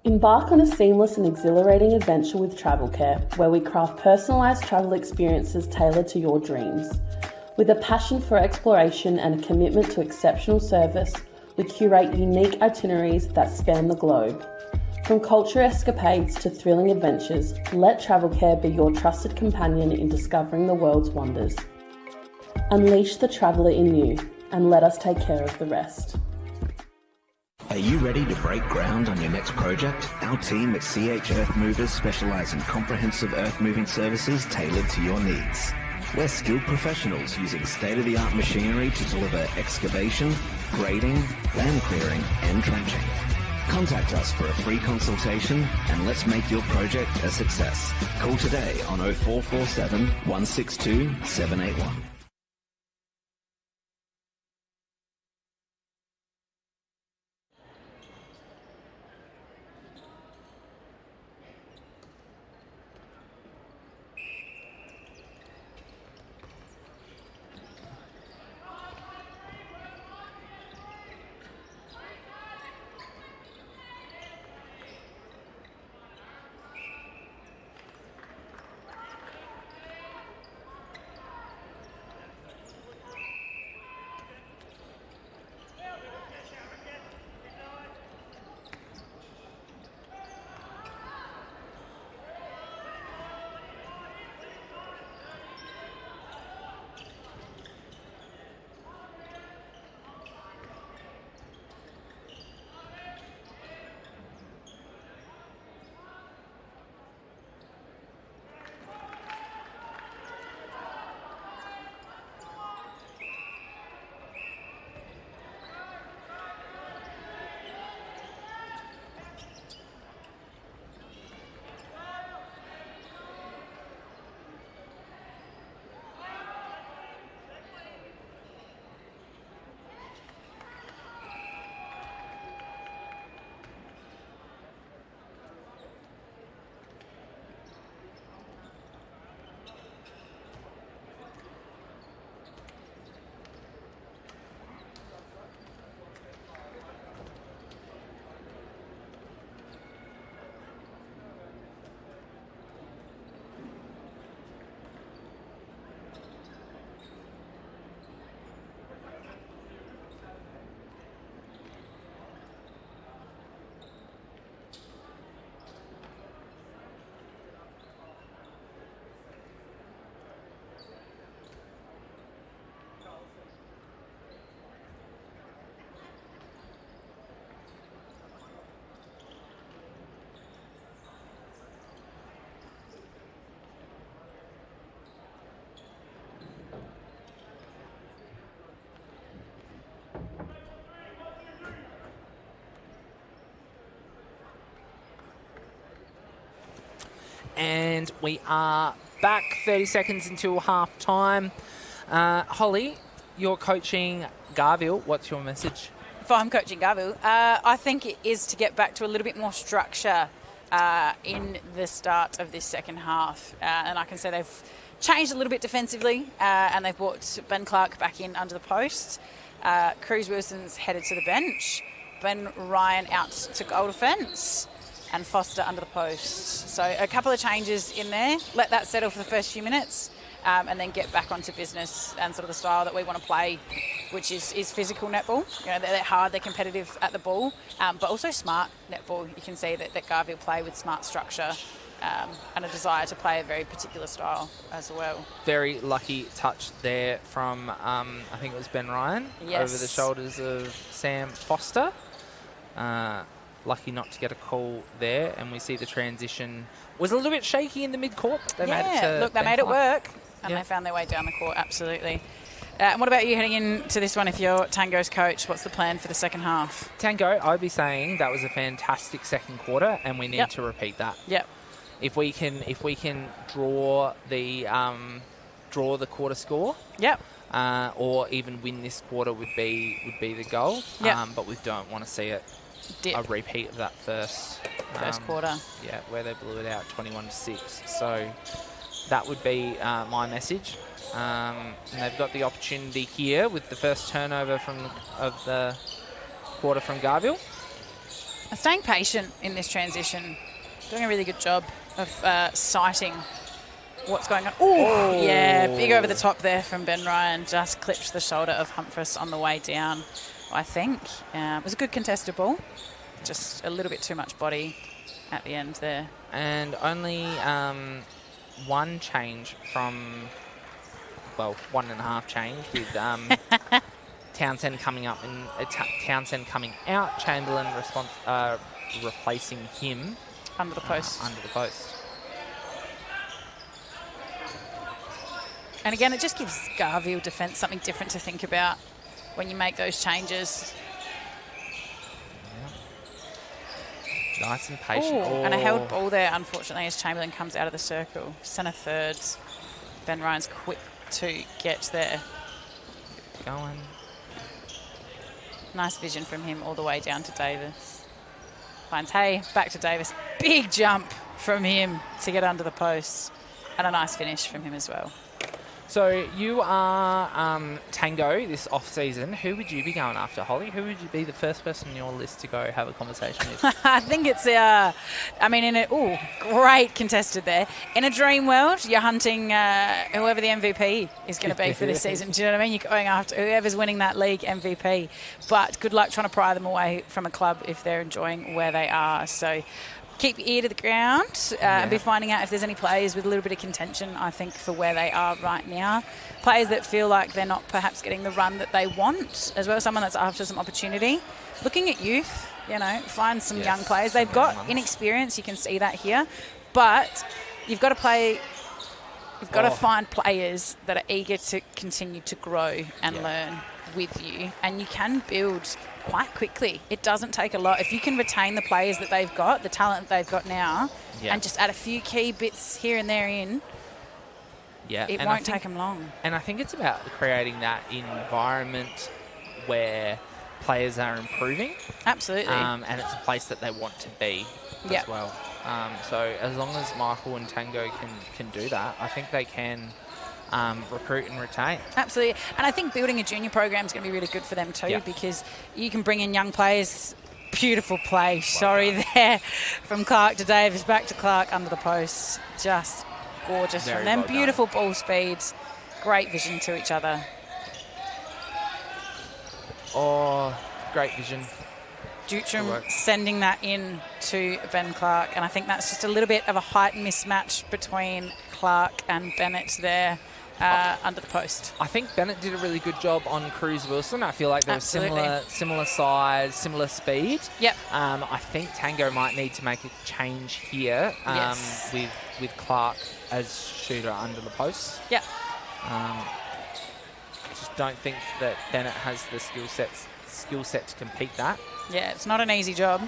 Embark on a seamless and exhilarating adventure with Travel Care, where we craft personalised travel experiences tailored to your dreams. With a passion for exploration and a commitment to exceptional service, we curate unique itineraries that span the globe. From culture escapades to thrilling adventures, let Travel Care be your trusted companion in discovering the world's wonders. Unleash the traveller in you, and let us take care of the rest. Are you ready to break ground on your next project? Our team at CH Earth Movers specialise in comprehensive earth moving services tailored to your needs. We're skilled professionals using state-of-the-art machinery to deliver excavation, grading, land clearing and trenching. Contact us for a free consultation and let's make your project a success. Call today on 0447 162 781. And we are back 30 seconds until half time. Holly, you're coaching Garville. What's your message? If I'm coaching Garville, I think it is to get back to a little bit more structure in the start of this second half. And I can say they've changed a little bit defensively, and they've brought Ben Clark back in under the post. Cruz Wilson's headed to the bench. Ben Ryan out to goal defence. And Foster under the post. So a couple of changes in there. Let that settle for the first few minutes, and then get back onto business and sort of the style that we want to play, which is physical netball. You know, they're hard, they're competitive at the ball, but also smart netball. You can see that Garville play with smart structure and a desire to play a very particular style as well. Very lucky touch there from, I think it was Ben Ryan, yes, over the shoulders of Sam Foster. Lucky not to get a call there, and we see the transition was a little bit shaky in the mid-court. They made it work, and yeah, they found their way down the court, absolutely. What about you heading into this one? If you're Tango's coach, what's the plan for the second half? Tango, I'd be saying that was a fantastic second quarter, and we need to repeat that. Yep. If we can draw the quarter score, or even win this quarter would be the goal. But we don't want to see it a repeat of that first quarter. Yeah, where they blew it out 21-6. So that would be my message. And they've got the opportunity here with the first turnover of the quarter from Garville. Staying patient in this transition, doing a really good job of sighting what's going on. Oh, yeah, big over the top there from Ben Ryan. Just clipped the shoulder of Humphreys on the way down, I think. It was a good contested ball. Just a little bit too much body at the end there. And only one change from, well, 1.5 change with Townsend coming up and Townsend coming out. Chamberlain replacing him under the post. And again, it just gives Garville defence something different to think about when you make those changes. Yeah. Nice and patient. And a held ball there, unfortunately, as Chamberlain comes out of the circle. Centre thirds. Ben Ryan's quick to get there. Going. Nice vision from him all the way down to Davis. Finds Hay, back to Davis. Big jump from him to get under the post. And a nice finish from him as well. So you are Tango this off-season. Who would you be going after, Holly? Who would you be the first person on your list to go have a conversation with? I think it's, great contested there. In a dream world, you're hunting whoever the MVP is going to be for this season. Do you know what I mean? You're going after whoever's winning that league MVP. But good luck trying to pry them away from a club if they're enjoying where they are. So keep your ear to the ground and be finding out if there's any players with a little bit of contention, I think, for where they are right now. Players that feel like they're not perhaps getting the run that they want, as well as someone that's after some opportunity. Looking at youth, find some young players. They've got inexperience, you can see that here. But you've got to play... You've got to find players that are eager to continue to grow and learn with you, and you can build quite quickly. It doesn't take a lot. If you can retain the players that they've got, the talent that they've got now, and just add a few key bits here and there in, it won't take them long. And I think it's about creating that environment where players are improving. Absolutely. And it's a place that they want to be as well. So as long as Michael and Tango can do that, I think they can recruit and retain. Absolutely. And I think building a junior program is going to be really good for them too, because you can bring in young players. Beautiful play. There from Clark to Davis, back to Clark under the post. Just gorgeous from them. Beautiful ball speeds. Great vision to each other. Oh, great vision. Dutram sending that in to Ben Clark, and I think that's just a little bit of a height mismatch between Clark and Bennett there under the post. I think Bennett did a really good job on Cruz Wilson. I feel like they were similar size, similar speed. Yep. I think Tango might need to make a change here with Clark as shooter under the post. Yep. Just don't think that Bennett has the skill set to compete that. Yeah, it's not an easy job.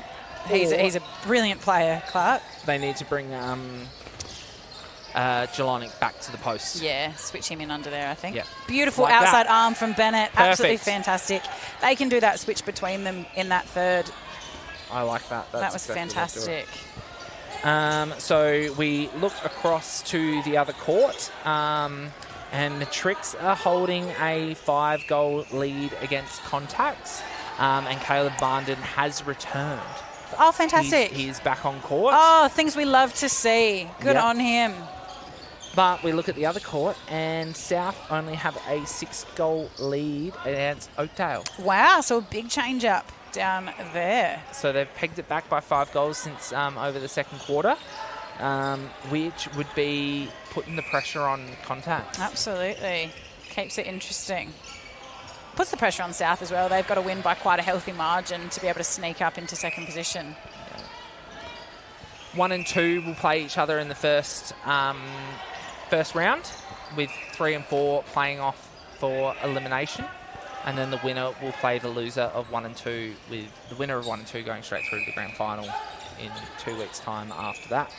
He's a brilliant player, Clark. They need to bring Jelonic back to the post. Yeah, switch him in under there, I think. Yep. Beautiful like outside that. arm from Bennett. Perfect. Absolutely fantastic. They can do that switch between them in that third. I like that. That was fantastic. So we look across to the other court, and the Tricks are holding a 5-goal lead against Contacts, and Caleb Barnden has returned. Oh, fantastic. He's back on court. Oh, things we love to see. Good on him. But we look at the other court, and South only have a 6-goal lead against Oakdale. Wow, so a big change up down there. So they've pegged it back by 5 goals since over the second quarter, which would be putting the pressure on Contacts. Absolutely. Keeps it interesting. Puts the pressure on South as well. They've got to win by quite a healthy margin to be able to sneak up into second position. 1 and 2 will play each other in the first round, with 3 and 4 playing off for elimination. And then the winner will play the loser of 1 and 2, with the winner of 1 and 2 going straight through to the grand final in 2 weeks' time after that.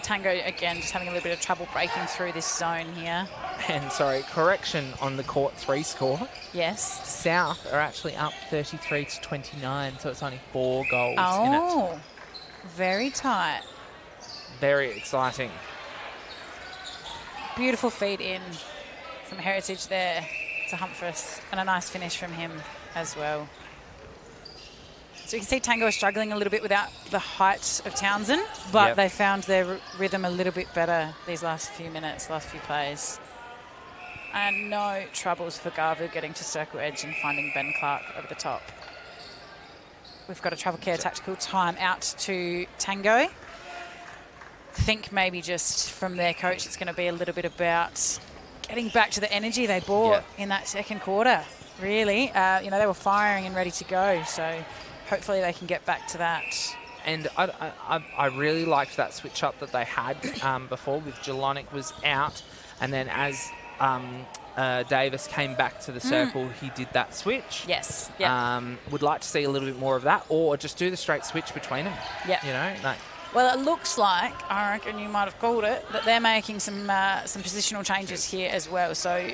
Tango, again, just having a little bit of trouble breaking through this zone here. And, sorry, correction on the court 3 score. Yes. South are actually up 33-29, so it's only 4 goals in it. Oh, very tight. Very exciting. Beautiful feed in from Heritage there to Humphreys, and a nice finish from him as well. So you can see Tango is struggling a little bit without the height of Townsend, but they found their rhythm a little bit better these last few minutes, last few plays. And no troubles for Garville getting to circle edge and finding Ben Clark over the top. We've got a travel care tactical time out to Tango. Think maybe just from their coach it's going to be a little bit about getting back to the energy they brought in that second quarter, really. They were firing and ready to go, so hopefully they can get back to that. And I really liked that switch up that they had before with Jelonic was out, and then as Davis came back to the circle, he did that switch. Yes. Would like to see a little bit more of that, or just do the straight switch between them. Yeah. Well, it looks like, I reckon you might have called it, that they're making some positional changes here as well. So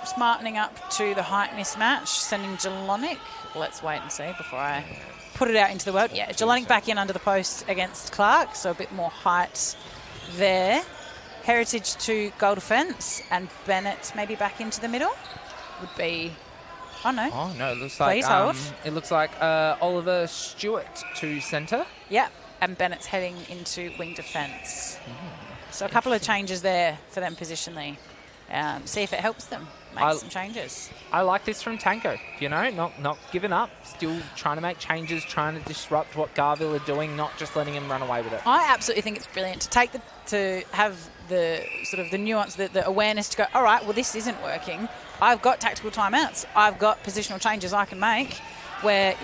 smartening up to the height mismatch, sending Jelonic. Let's wait and see before I put it out into the world. Yeah, Jelonic back in under the post against Clark, so a bit more height there. Heritage to goal defence, and Bennett maybe back into the middle would be... Oh, no. Oh, no, it looks like... Please hold. It looks like Oliver Stewart to centre. Yeah. And Bennett's heading into wing defence. So a couple of changes there for them positionally. See if it helps them make some changes. I like this from Tango, not giving up, still trying to make changes, trying to disrupt what Garville are doing, not just letting him run away with it. I absolutely think it's brilliant to have the sort of the nuance, the awareness to go, all right, well, this isn't working. I've got tactical timeouts. I've got positional changes I can make where,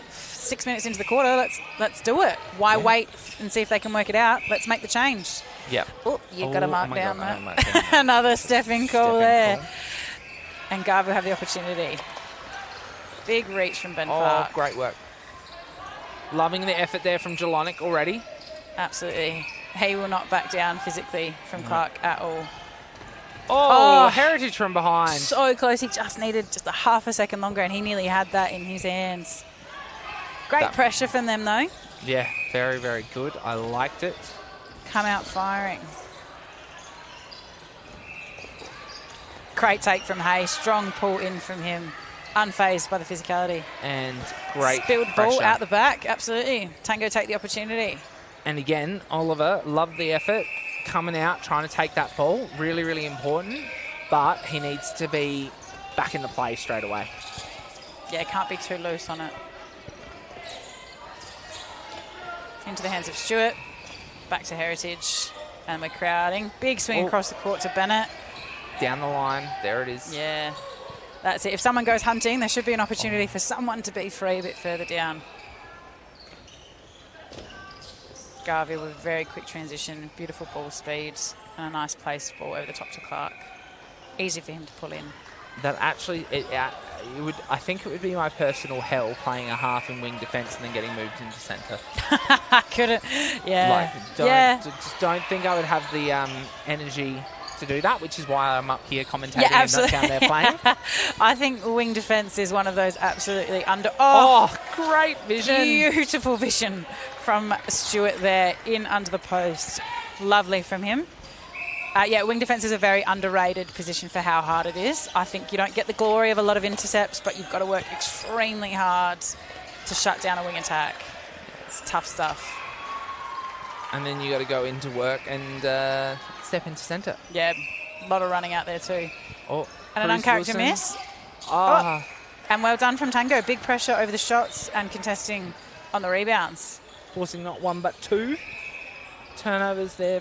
6 minutes into the quarter, let's do it. Why wait and see if they can work it out? Let's make the change. Yeah. Oh, you've got to mark down that. Another step-in call there. And Garville have the opportunity. Big reach from Ben Clark. Oh, great work. Loving the effort there from Jelonic already. Absolutely. He will not back down physically from Clark at all. Oh, Heritage from behind. So close. He just needed just a half a second longer, and he nearly had that in his hands. Great pressure from them, though. Yeah, very, very good. I liked it. Come out firing. Great take from Hay. Strong pull in from him. Unfazed by the physicality. And great spilled pressure. Ball out the back. Absolutely. Tango take the opportunity. And again, Oliver loved the effort. Coming out, trying to take that ball. Really, really important. But he needs to be back in the play straight away. Yeah, can't be too loose on it. Into the hands of Stewart. Back to Heritage. And we're crowding. Big swing across the court to Bennett. Down the line. There it is. Yeah. That's it. If someone goes hunting, there should be an opportunity for someone to be free a bit further down. Garville with a very quick transition. Beautiful ball speed. And a nice placed ball over the top to Clark. Easy for him to pull in. That actually, I think it would be my personal hell playing a half in wing defence and then getting moved into centre. I couldn't, Just don't think I would have the energy to do that, which is why I'm up here commentating and not down there playing. I think wing defence is one of those absolutely great vision. Beautiful vision from Stewart there in under the post. Lovely from him. Wing defence is a very underrated position for how hard it is. I think you don't get the glory of a lot of intercepts, but you've got to work extremely hard to shut down a wing attack. It's tough stuff. And then you got to go into work and step into centre. Yeah, a lot of running out there too. Oh, and an uncharacter miss. And well done from Tango. Big pressure over the shots and contesting on the rebounds. Forcing not one but two turnovers there,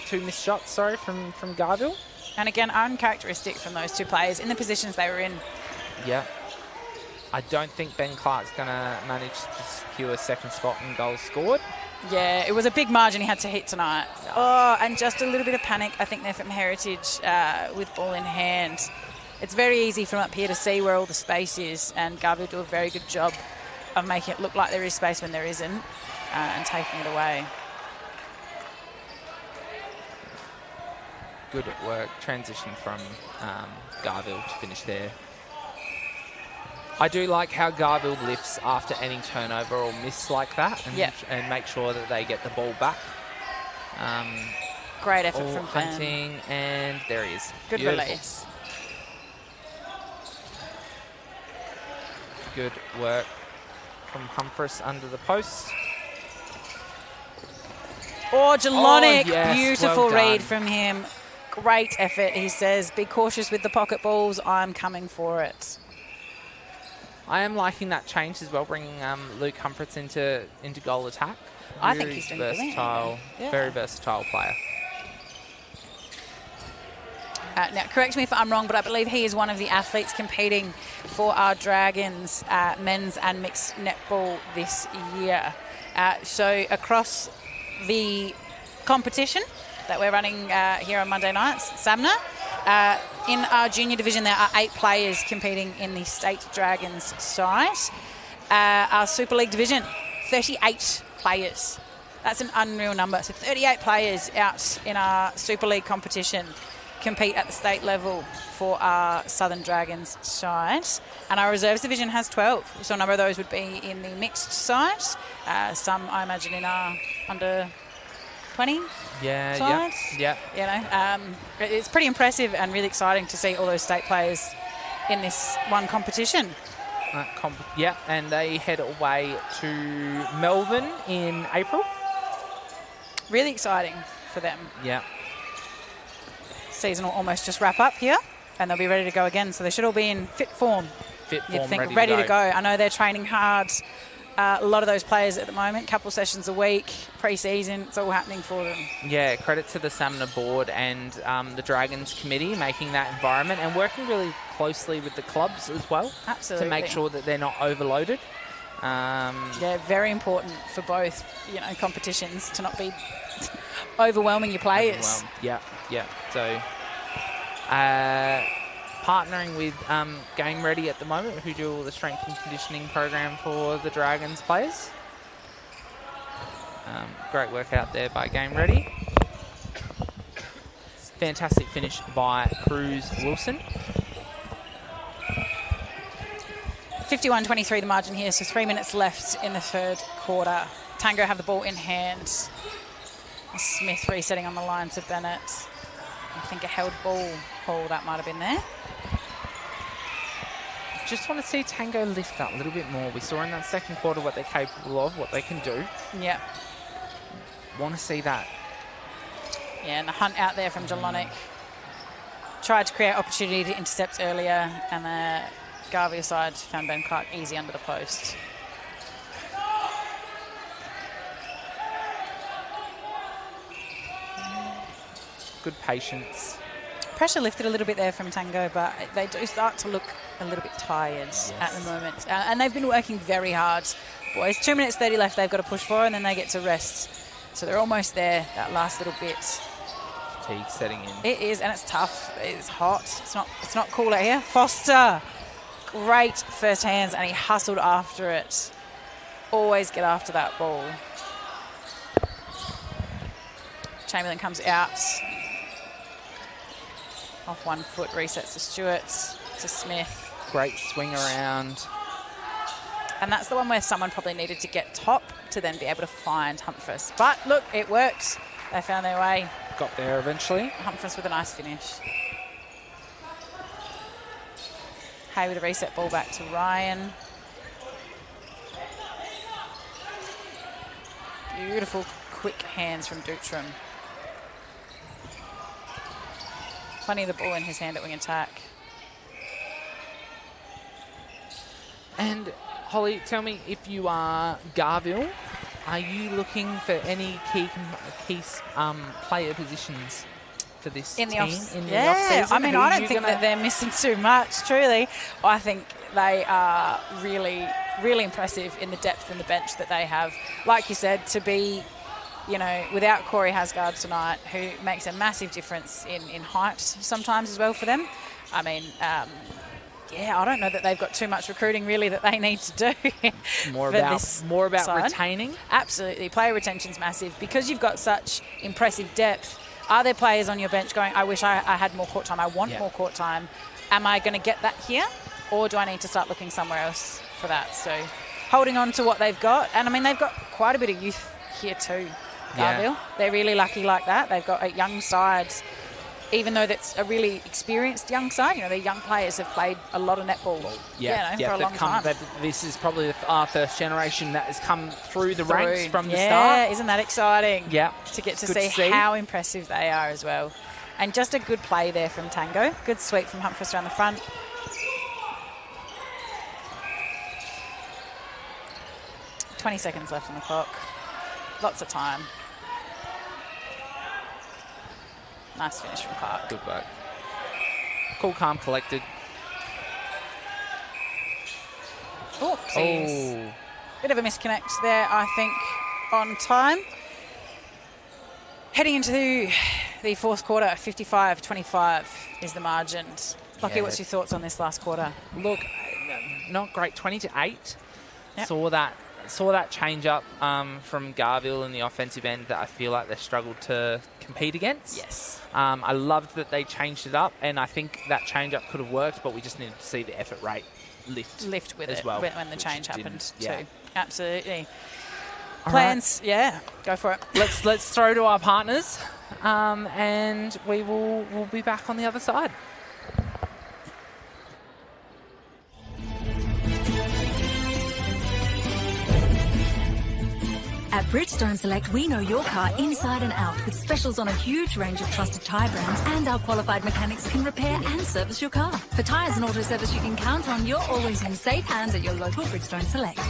2 missed shots, from Garville. And again, uncharacteristic from those two players in the positions they were in. Yeah. I don't think Ben Clark's going to manage to secure second spot in goals scored. Yeah, it was a big margin he had to hit tonight. Oh, and just a little bit of panic, I think, there from Heritage with ball in hand. It's very easy from up here to see where all the space is, and Garville do a very good job of making it look like there is space when there isn't, and taking it away. Good work. Transition from Garville to finish there. I do like how Garville lifts after any turnover or miss like that, and make sure that they get the ball back. Great effort from Hunting, and there he is. Good Beautiful. release. Good work from Humphreys under the post. Oh, Jelonic, yes, beautiful well read done. from him. Great effort, he says. Be cautious with the pocket balls. I'm coming for it. I am liking that change as well, bringing Luke Humphreys into goal attack. I think he's doing versatile, very versatile player. Now, correct me if I'm wrong, but I believe he is one of the athletes competing for our Dragons men's and mixed netball this year. So across the competition that we're running here on Monday nights, SAMMNA, in our junior division there are 8 players competing in the State Dragons side. Our Super League division, 38 players. That's an unreal number. So 38 players out in our Super League competition compete at the state level for our Southern Dragons side. And our reserves division has 12. So a number of those would be in the mixed side. Some, I imagine, in our under 20 sides. Yeah. You know, it's pretty impressive and really exciting to see all those state players in this one competition. And they head away to Melbourne in April. Really exciting for them. Yeah. Season will almost just wrap up here, and they'll be ready to go again. So they should all be in fit form. Ready to go. I know they're training hard. A lot of those players at the moment, couple sessions a week, pre-season, it's all happening for them. Yeah, credit to the SAMMNA board and the Dragons committee making that environment and working really closely with the clubs as well. Absolutely. To make sure that they're not overloaded. Yeah, very important for both, competitions to not be overwhelming your players. Yeah. So, partnering with Game Ready at the moment, who do all the strength and conditioning program for the Dragons players. Great work out there by Game Ready. Fantastic finish by Cruz Wilson. 51-23 the margin here, so 3 minutes left in the third quarter. Tango have the ball in hand. Smith resetting on the line to Bennett. I think a held ball call that might have been there. Just want to see Tango lift that a little bit more. We saw in that second quarter what they're capable of, what they can do. Yeah. Want to see that. Yeah, and the hunt out there from Jelonic. Tried to create opportunity to intercept earlier, and the Garville side found Ben Clark easy under the post. Good patience. Pressure lifted a little bit there from Tango, but they do start to look a little bit tired at the moment. And they've been working very hard. Boys, 2 minutes 30 left they've got to push for, and then they get to rest. So they're almost there, that last little bit. Fatigue setting in. It is, and it's tough. It's hot. It's not cool out here. Foster, great first hands, and he hustled after it. Always get after that ball. Chamberlain comes out. Off 1 foot, resets to Stewart, to Smith. Great swing around. And that's the one where someone probably needed to get top to then be able to find Humphreys. But look, it worked. They found their way. Got there eventually. Humphreys with a nice finish. Hay with a reset ball back to Ryan. Beautiful, quick hands from Dutram. Plenty of the ball in his hand at wing attack. And Holly, tell me, if you are Garville, are you looking for any key player positions? for this in the team off, in the yeah. off-season? I mean, I don't think that they're missing too much, truly. I think they are really, really impressive in the depth and the bench that they have. Like you said, to be, you know, without Corey Hasgard tonight, who makes a massive difference in height sometimes as well for them. I mean, I don't know that they've got too much recruiting really that they need to do. More about retaining. Absolutely, player retention's massive because you've got such impressive depth. Are there players on your bench going, I wish I had more court time, I want more court time? Am I going to get that here, or do I need to start looking somewhere else for that? So holding on to what they've got, and I mean they've got quite a bit of youth here too, Garville. They're really lucky like that. They've got a young side. Even though that's a really experienced young side, you know, their young players have played a lot of netball for a long time. This is probably our first generation that has come through the ranks from the start. Yeah, isn't that exciting? Yeah. To get to see how impressive they are as well. And just a good play there from Tango. Good sweep from Humphries around the front. $20 seconds left on the clock. Lots of time. Nice finish from Clark. Good work. Cool, calm, collected. Oopsies. Oh. Bit of a misconnect there, I think, on time. Heading into the fourth quarter, 55-25 is the margin. Lockie, what's your thoughts on this last quarter? Look, not great. 20-8. Yep. Saw that change up from Garville in the offensive end that I feel like they struggled to compete against. Yes. I loved that they changed it up, and I think that change up could have worked, but we just needed to see the effort rate lift with as it well, when the change happened too. Absolutely. All Plans, go for it. Let's throw to our partners, and we'll be back on the other side. At Bridgestone Select, we know your car inside and out with specials on a huge range of trusted tyre brands, and our qualified mechanics can repair and service your car. For tyres and auto service you can count on, you're always in safe hands at your local Bridgestone Select.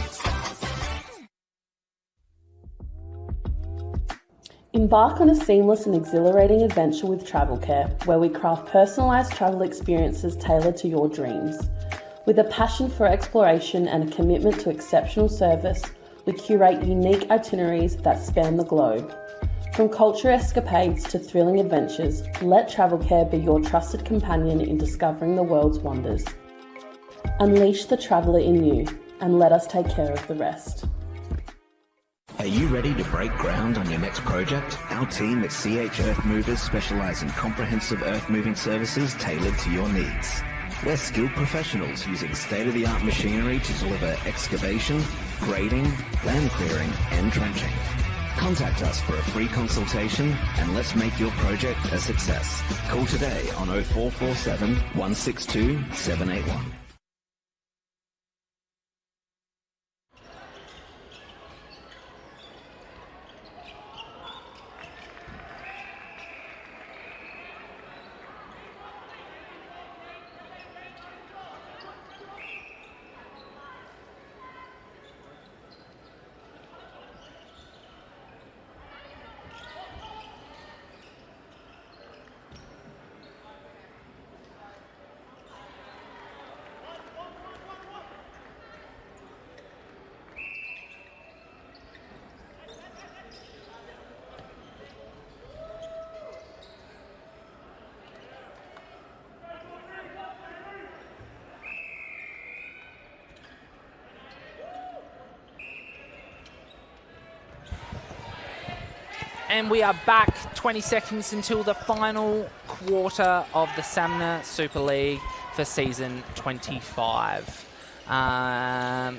Embark on a seamless and exhilarating adventure with Travel Care, where we craft personalised travel experiences tailored to your dreams. With a passion for exploration and a commitment to exceptional service, we curate unique itineraries that span the globe. From culture escapades to thrilling adventures, let Travel Care be your trusted companion in discovering the world's wonders. Unleash the traveller in you, and let us take care of the rest. Are you ready to break ground on your next project? Our team at CH Earth Movers specialise in comprehensive earth moving services tailored to your needs. We're skilled professionals using state-of-the-art machinery to deliver excavation, grading, land clearing and trenching. Contact us for a free consultation and let's make your project a success. Call today on 0447 162 781. And we are back 20 seconds until the final quarter of the SAMMNA Super League for season 25. It's a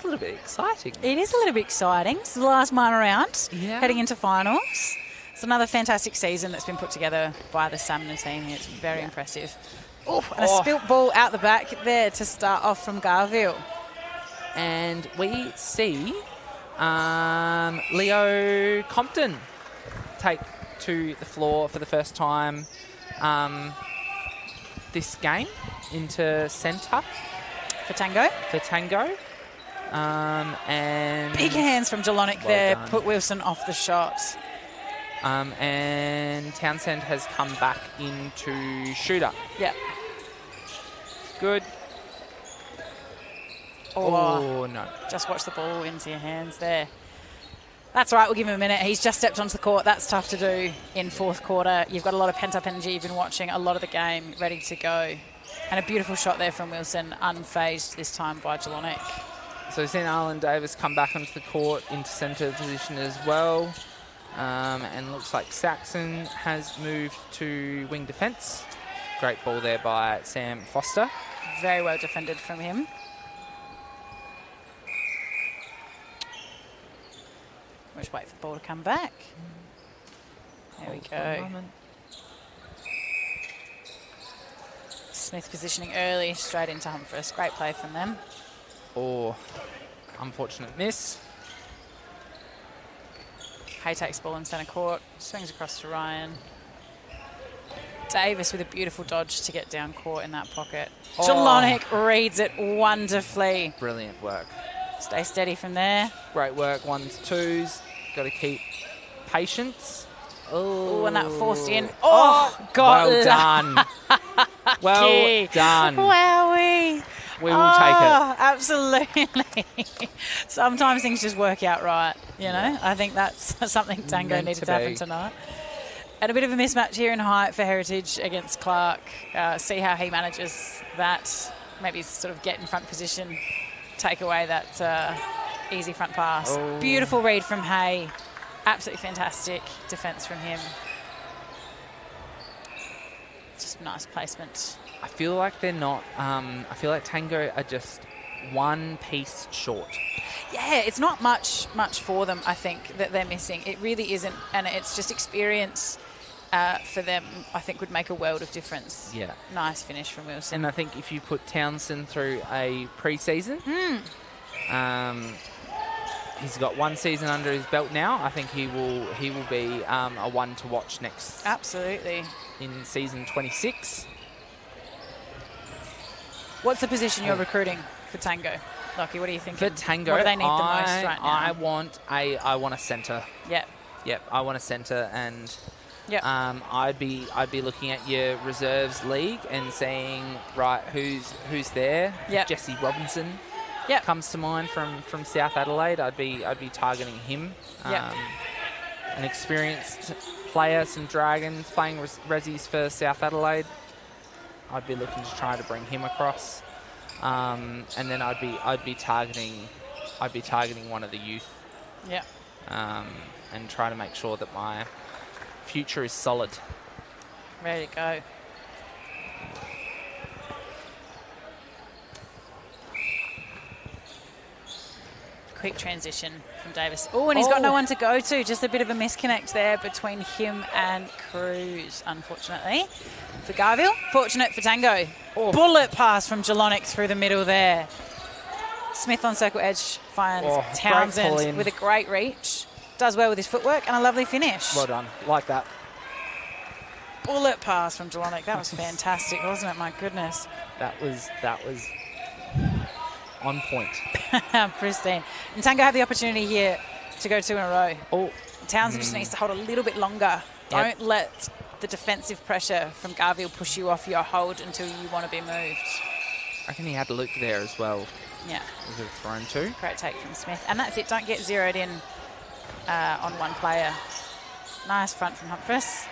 little bit exciting. It is a little bit exciting. It's the last minor round, heading into finals. It's another fantastic season that's been put together by the SAMMNA team. It's very impressive. And a spilt ball out the back there to start off from Garville. And we see Leo Compton take to the floor for the first time this game into centre for Tango. And big hands from Jelonic there. Done. Put Wilson off the shot. And Townsend has come back into shooter. Yeah. Good. Oh, no. Just watch the ball into your hands there. That's all right, we'll give him a minute. He's just stepped onto the court. That's tough to do in fourth quarter. You've got a lot of pent-up energy. You've been watching a lot of the game, ready to go. And a beautiful shot there from Wilson, unfazed this time by Jelonic. So we've seen Arlen Davis come back onto the court into centre position as well. And looks like Saxon has moved to wing defence. Great ball there by Sam Foster. Very well defended from him. We'll just wait for the ball to come back. There we go. Smith positioning early, straight into Humphreys. Great play from them. Oh, unfortunate miss. Hay takes ball in centre court, swings across to Ryan. Davis with a beautiful dodge to get down court in that pocket. Oh. Jelonic reads it wonderfully. Brilliant work. Stay steady from there. Great work, ones, twos. Got to keep patience. Oh, and that forced in. Oh, God. Well done. Well done. Wowee. We will take it. Absolutely. Sometimes things just work out right, you know. I think that's something Tango Meant needed to to happen be. tonight. And a bit of a mismatch here in height for Heritage against Clark. See how he manages that. Maybe sort of get in front position, take away that easy front pass. Oh. Beautiful read from Hay. Absolutely fantastic defence from him. Just nice placement. I feel like they're not. I feel like Tango are just one piece short. Yeah, it's not much for them, I think, that they're missing. It really isn't, and it's just experience for them, I think, would make a world of difference. Yeah. Nice finish from Wilson. And I think if you put Townsend through a pre-season, he's got one season under his belt now. I think he will be a one to watch next. Absolutely. In season 26. What's the position you're recruiting for Tango? Lockie, what do you think? For Tango, what do they need the most right now? I want a centre. Yep. Yep, I want a centre, and yep. I'd be looking at your reserves league and saying, right, who's there? Yep. Jesse Robinson yep. comes to mind from South Adelaide. I'd be targeting him. Yep. An experienced player, some Dragons playing Rezzies for South Adelaide. I'd be looking to try to bring him across, and then I'd be targeting one of the youth. Yeah. And try to make sure that my future is solid. Ready to go. Quick transition from Davis. Oh, and he's got no one to go to. Just a bit of a misconnect there between him and Cruz, unfortunately. For Garville, fortunate for Tango. Oh. Bullet pass from Jelonic through the middle there. Smith on circle edge finds Townsend with a great reach. Does well with his footwork and a lovely finish. Well done. Like that. Bullet pass from Jelonic. That was fantastic, wasn't it? My goodness. That was on point. Pristine. And Tango have the opportunity here to go two in a row. Oh. Townsend just needs to hold a little bit longer. Yep. Don't let the defensive pressure from Garville push you off your hold until you want to be moved. I reckon he had Luke there as well. Yeah. Was it thrown to? Great take from Smith. And that's it. Don't get zeroed in on one player. Nice front from Humphreys.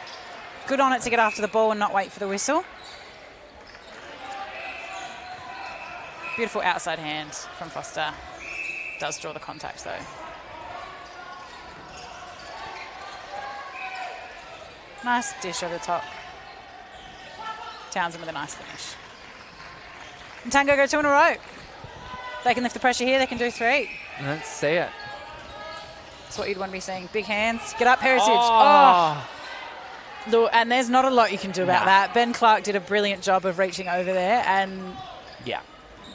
Good on it to get after the ball and not wait for the whistle. Beautiful outside hand from Foster. Does draw the contact though. Nice dish over the top. Townsend with a nice finish. And Tango go two in a row. They can lift the pressure here. They can do three. Let's see it. That's what you'd want to be seeing. Big hands. Get up, Heritage. Oh. Look, and there's not a lot you can do about that. Ben Clark did a brilliant job of reaching over there, and yeah.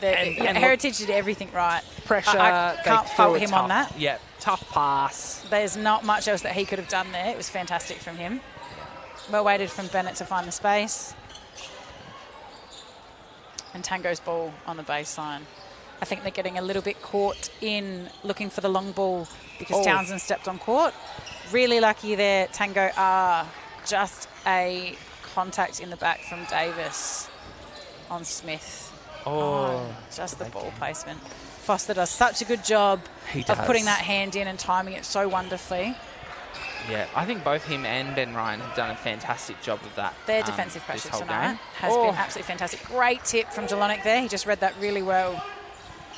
And Heritage did everything right. Pressure. I can't fault him on that. Yeah, tough pass. There's not much else that he could have done there. It was fantastic from him. Well weighted from Bennett to find the space. And Tango's ball on the baseline. I think they're getting a little bit caught in looking for the long ball because Townsend stepped on court. Really lucky there. Tango are just a contact in the back from Davis on Smith. Just the ball placement. Foster does such a good job of putting that hand in and timing it so wonderfully. Yeah, I think both him and Ben Ryan have done a fantastic job of that. Their defensive pressure tonight game has been absolutely fantastic. Great tip from Jelonic there. He just read that really well.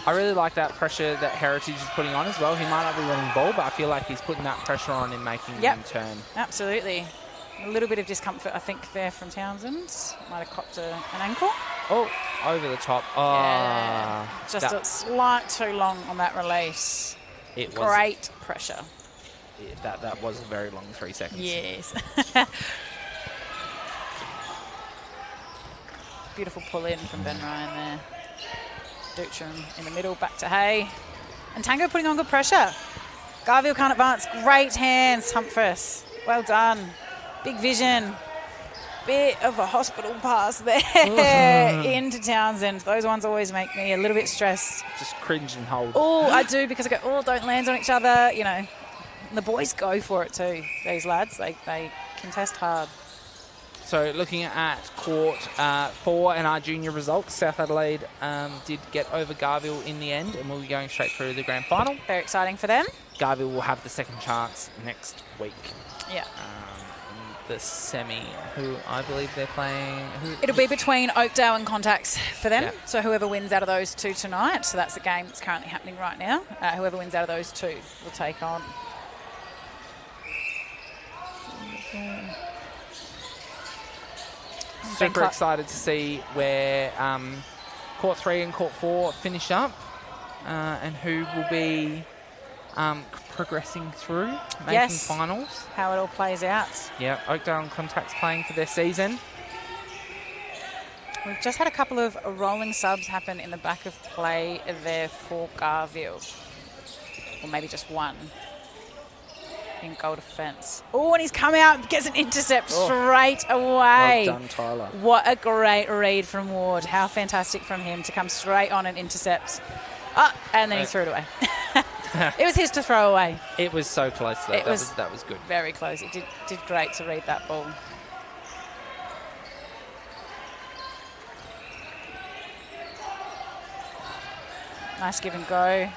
I really like that pressure that Heritage is putting on as well. He might not be winning ball, but I feel like he's putting that pressure on and making him turn. Absolutely. A little bit of discomfort, I think, there from Townsend. Might have copped an ankle. Oh, over the top. Oh, yeah. Just a slight too long on that release. It was great pressure. Yeah, that was a very long 3 seconds. Yes. Beautiful pull in from Ben Ryan there. Ducham in the middle, back to Hay. And Tango putting on good pressure. Garville can't advance. Great hands, Humphreys. Well done. Big vision. Bit of a hospital pass there into Townsend. Those ones always make me a little bit stressed. Just cringe and hold. Oh, I do, because I go, oh, don't land on each other, you know. And the boys go for it too, these lads. They contest hard. So looking at court 4 and our junior results, South Adelaide did get over Garville in the end and will be going straight through the grand final. Very exciting for them. Garville will have the second chance next week. Yeah. The semi, who I believe they're playing. It'll be between Oakdale and Contacts for them. Yeah. So whoever wins out of those two tonight, so that's the game that's currently happening right now. Whoever wins out of those two will take on. Super excited to see where Court 3 and Court 4 finish up and who will be progressing through, making finals. How it all plays out. Yeah, Oakdale and Contacts playing for their season. We've just had a couple of rolling subs happen in the back of play there for Garville. Or maybe just one. In goal defence. Oh, and he's come out and gets an intercept straight away. Well done, Tyler. What a great read from Ward. How fantastic from him to come straight on and intercept. And then he threw it away. It was his to throw away. It was so close, though. That was good. Very close. He did great to read that ball. Nice give and go.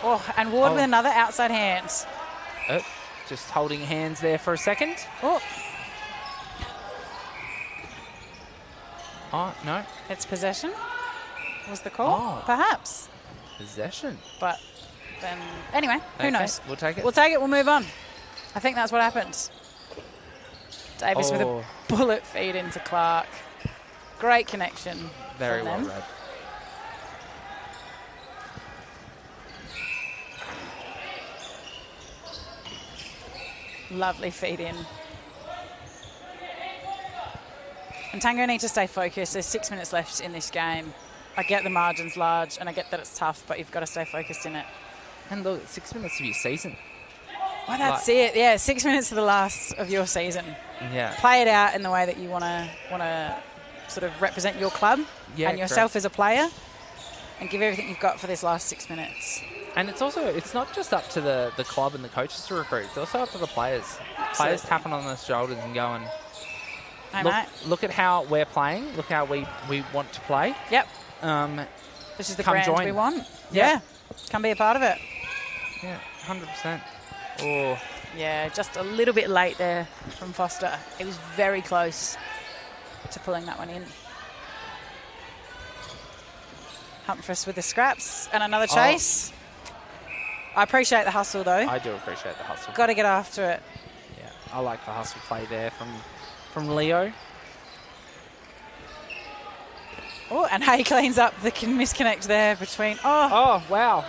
Oh, and Ward with another outside hand. Just holding hands there for a second. Oh, no. It's possession, was the call, perhaps. Possession. But then, anyway, who knows? We'll take it. We'll take it, we'll move on. I think that's what happened. Davis with a bullet feed into Clark. Great connection. Very well read. Lovely feed in. And Tango need to stay focused. There's 6 minutes left in this game. I get the margin's large and I get that it's tough, but you've got to stay focused in it. And look, 6 minutes of your season. Well, that's it. Yeah, 6 minutes to the last of your season. Yeah. Play it out in the way that you want to sort of represent your club and yourself as a player, and give everything you've got for this last 6 minutes. And it's not just up to the club and the coaches to recruit. It's also up to the players. Absolutely. Players tapping on their shoulders and going, look at how we're playing. Look how we want to play. Yep. This is the brand join. we want. Yeah. Come be a part of it. Yeah, 100%. Oh. Yeah, just a little bit late there from Foster. It was very close to pulling that one in. Humphreys with the scraps and another chase. I appreciate the hustle, though. I do appreciate the hustle. Got to get after it. Yeah, I like the hustle play there from Leo. Oh, and Hay cleans up the misconnect there between... Oh, wow.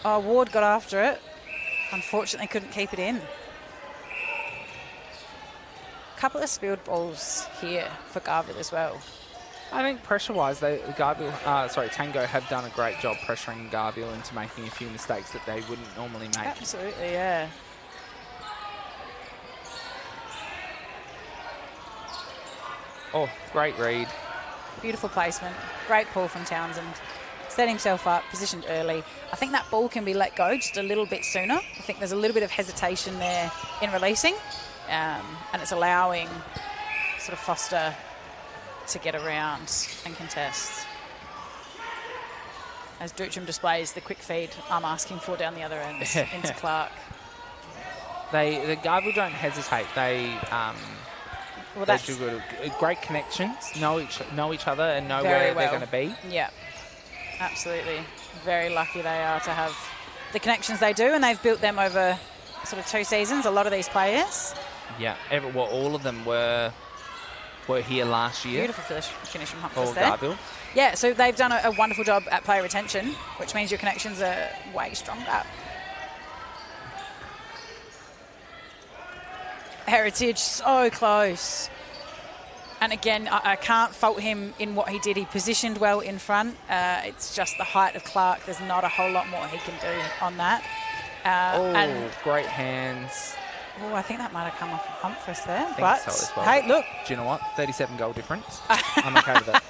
Oh, Ward got after it. Unfortunately, couldn't keep it in. A couple of spilled balls here for Garville as well. I think pressure-wise, Tango have done a great job pressuring Garville into making a few mistakes that they wouldn't normally make. Absolutely, yeah. Oh, great read. Beautiful placement. Great pull from Townsend. set himself up, positioned early. I think that ball can be let go just a little bit sooner. I think there's a little bit of hesitation there in releasing, and it's allowing sort of Foster to get around and contest. As Dootram displays the quick feed I'm asking for down the other end into Clark. The Garville don't hesitate. They do great connections, know each other, and know where they're going to be. Yeah, absolutely. Very lucky they are to have the connections they do, and they've built them over sort of 2 seasons. A lot of these players. Yeah, all of them were here last year. Beautiful finish from Humphries there. Garville. Yeah, so they've done a wonderful job at player retention, which means your connections are way stronger. Heritage, so close. And again, I can't fault him in what he did. He positioned well in front. It's just the height of Clark. There's not a whole lot more he can do on that. And great hands. Oh, I think that might have come off of Humphries there. I think but so as well. Hey, look. Do you know what? 37 goal difference. I'm okay with it.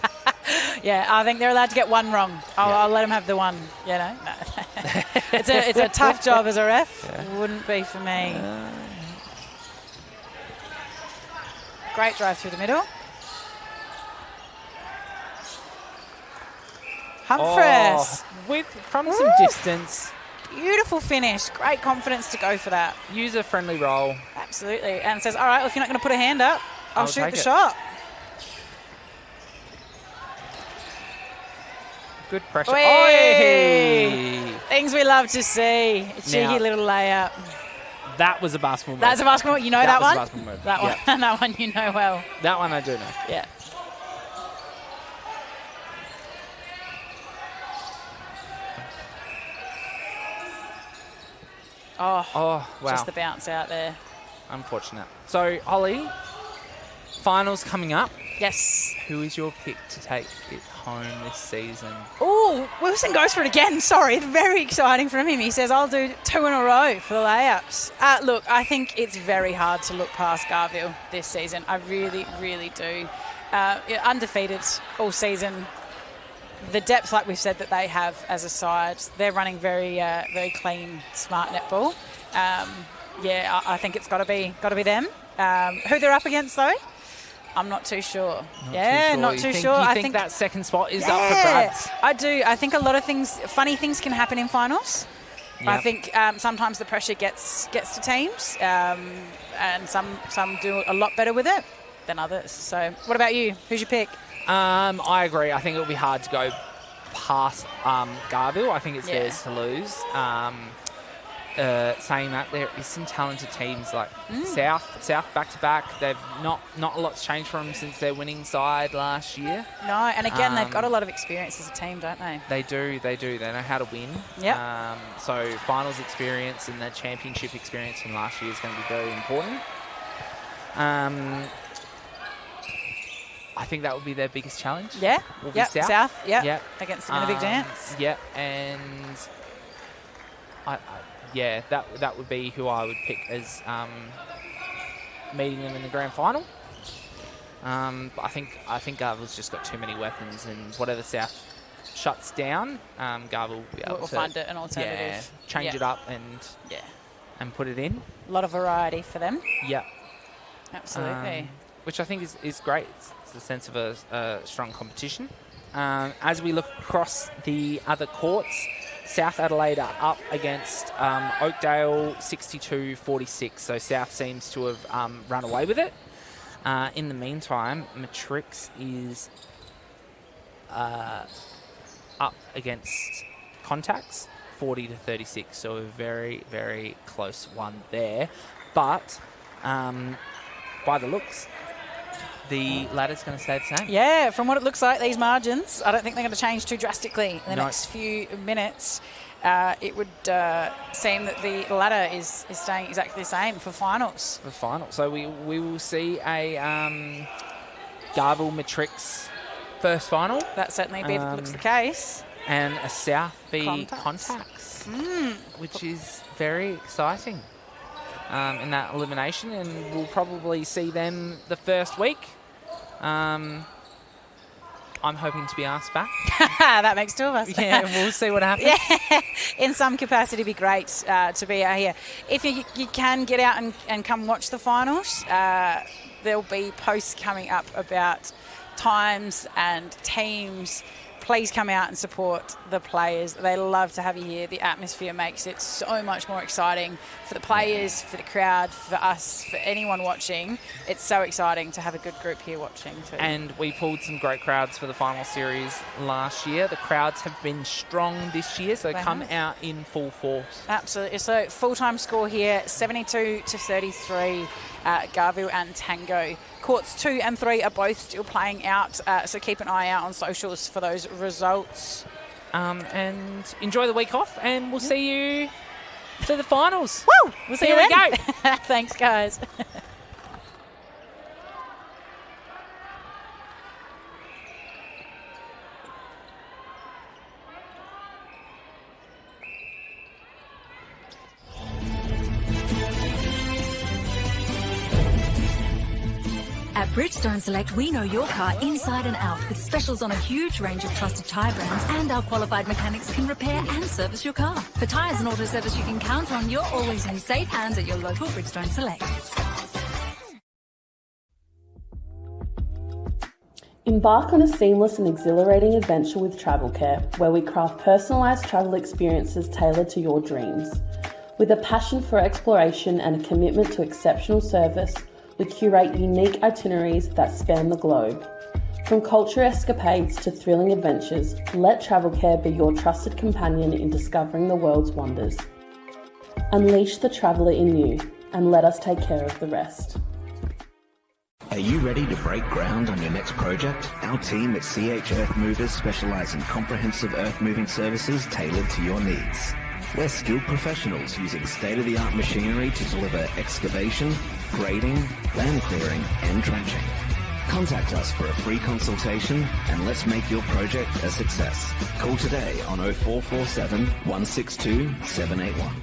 Yeah, I think they're allowed to get one wrong. I'll let them have the one, you know. No. It's a tough job as a ref. Yeah. Wouldn't be for me. Great drive through the middle. Humphries. From some distance. Beautiful finish. Great confidence to go for that. User-friendly roll. Absolutely. And says, all right, well, if you're not going to put a hand up, I'll shoot the shot. Good pressure. Oi! Things we love to see. A cheeky little layup. That was a basketball move. That's a basketball. You know that one? That was a basketball move. That one. That one you know well. That one I do know. Yeah. Oh, wow. Just the bounce out there. Unfortunate. So, Holly, finals coming up. Yes. Who is your pick to take it home this season? Oh, Wilson goes for it again. Sorry, very exciting from him. He says, I'll do 2 in a row for the layups. Look, I think it's very hard to look past Garville this season. I really, really do. Undefeated all season. The depth, like we've said, that they have as a side, they're running very, very clean, smart netball. I think it's got to be them. Who they're up against, though? I'm not too sure. Not too sure. I think that second spot is up for grabs? I do. I think a lot of funny things can happen in finals. Yep. I think sometimes the pressure gets to teams, and some do a lot better with it than others. So what about you? Who's your pick? I agree. I think it'll be hard to go past Garville. I think it's theirs to lose. Saying that, there is some talented teams like South back-to-back. They've not a lot's changed from them since their winning side last year. No, and again, they've got a lot of experience as a team, don't they? They do. They know how to win. Yep. So finals experience and the championship experience from last year is going to be very important. I think that would be their biggest challenge. Yeah. Will be South. Yep. Against them in a big dance. Yeah, and that would be who I would pick as meeting them in the grand final. But I think Garville's just got too many weapons, and whatever South shuts down, Garville will be able to find an alternative. Yeah, change it up and put it in. A lot of variety for them. Yeah. Absolutely. Which I think is great. It's the sense of a strong competition. As we look across the other courts, South Adelaide are up against Oakdale 62-46. So South seems to have run away with it. In the meantime, Matrix is up against Contacts 40-36. So a very, very close one there. But by the looks, the ladder's going to stay the same. Yeah, from what it looks like, these margins, I don't think they're going to change too drastically in the next few minutes. It would seem that the ladder is staying exactly the same for finals. For finals. So we will see a Garville Matrix first final. That certainly looks the case. And a South v Contacts, which is very exciting in that elimination. And we'll probably see them the first week. I'm hoping to be asked back. That makes two of us. Yeah, we'll see what happens. Yeah, in some capacity, it'd be great to be out here. If you can get out and come watch the finals, there'll be posts coming up about times and teams. Please come out and support the players. They love to have you here. The atmosphere makes it so much more exciting for the players, for the crowd, for us, for anyone watching. It's so exciting to have a good group here watching too. And we pulled some great crowds for the final series last year. The crowds have been strong this year, so come out in full force. Absolutely. So full-time score here, 72-33, Garville and Tango. Courts 2 and 3 are both still playing out, so keep an eye out on socials for those results. And enjoy the week off, and we'll see you for the finals. Woo! We'll see you Here then. we go. Thanks, guys. At Bridgestone Select, we know your car inside and out with specials on a huge range of trusted tyre brands, and our qualified mechanics can repair and service your car. For tyres and auto service you can count on, you're always in safe hands at your local Bridgestone Select. Embark on a seamless and exhilarating adventure with Travel Care, where we craft personalised travel experiences tailored to your dreams. With a passion for exploration and a commitment to exceptional service, we curate unique itineraries that span the globe. From culture escapades to thrilling adventures, let Travel Care be your trusted companion in discovering the world's wonders. Unleash the traveller in you, and let us take care of the rest. Are you ready to break ground on your next project? Our team at CH Earth Movers specialise in comprehensive earth-moving services tailored to your needs. We're skilled professionals using state-of-the-art machinery to deliver excavation, grading, land clearing and trenching. Contact us for a free consultation and let's make your project a success. Call today on 0447 162 781.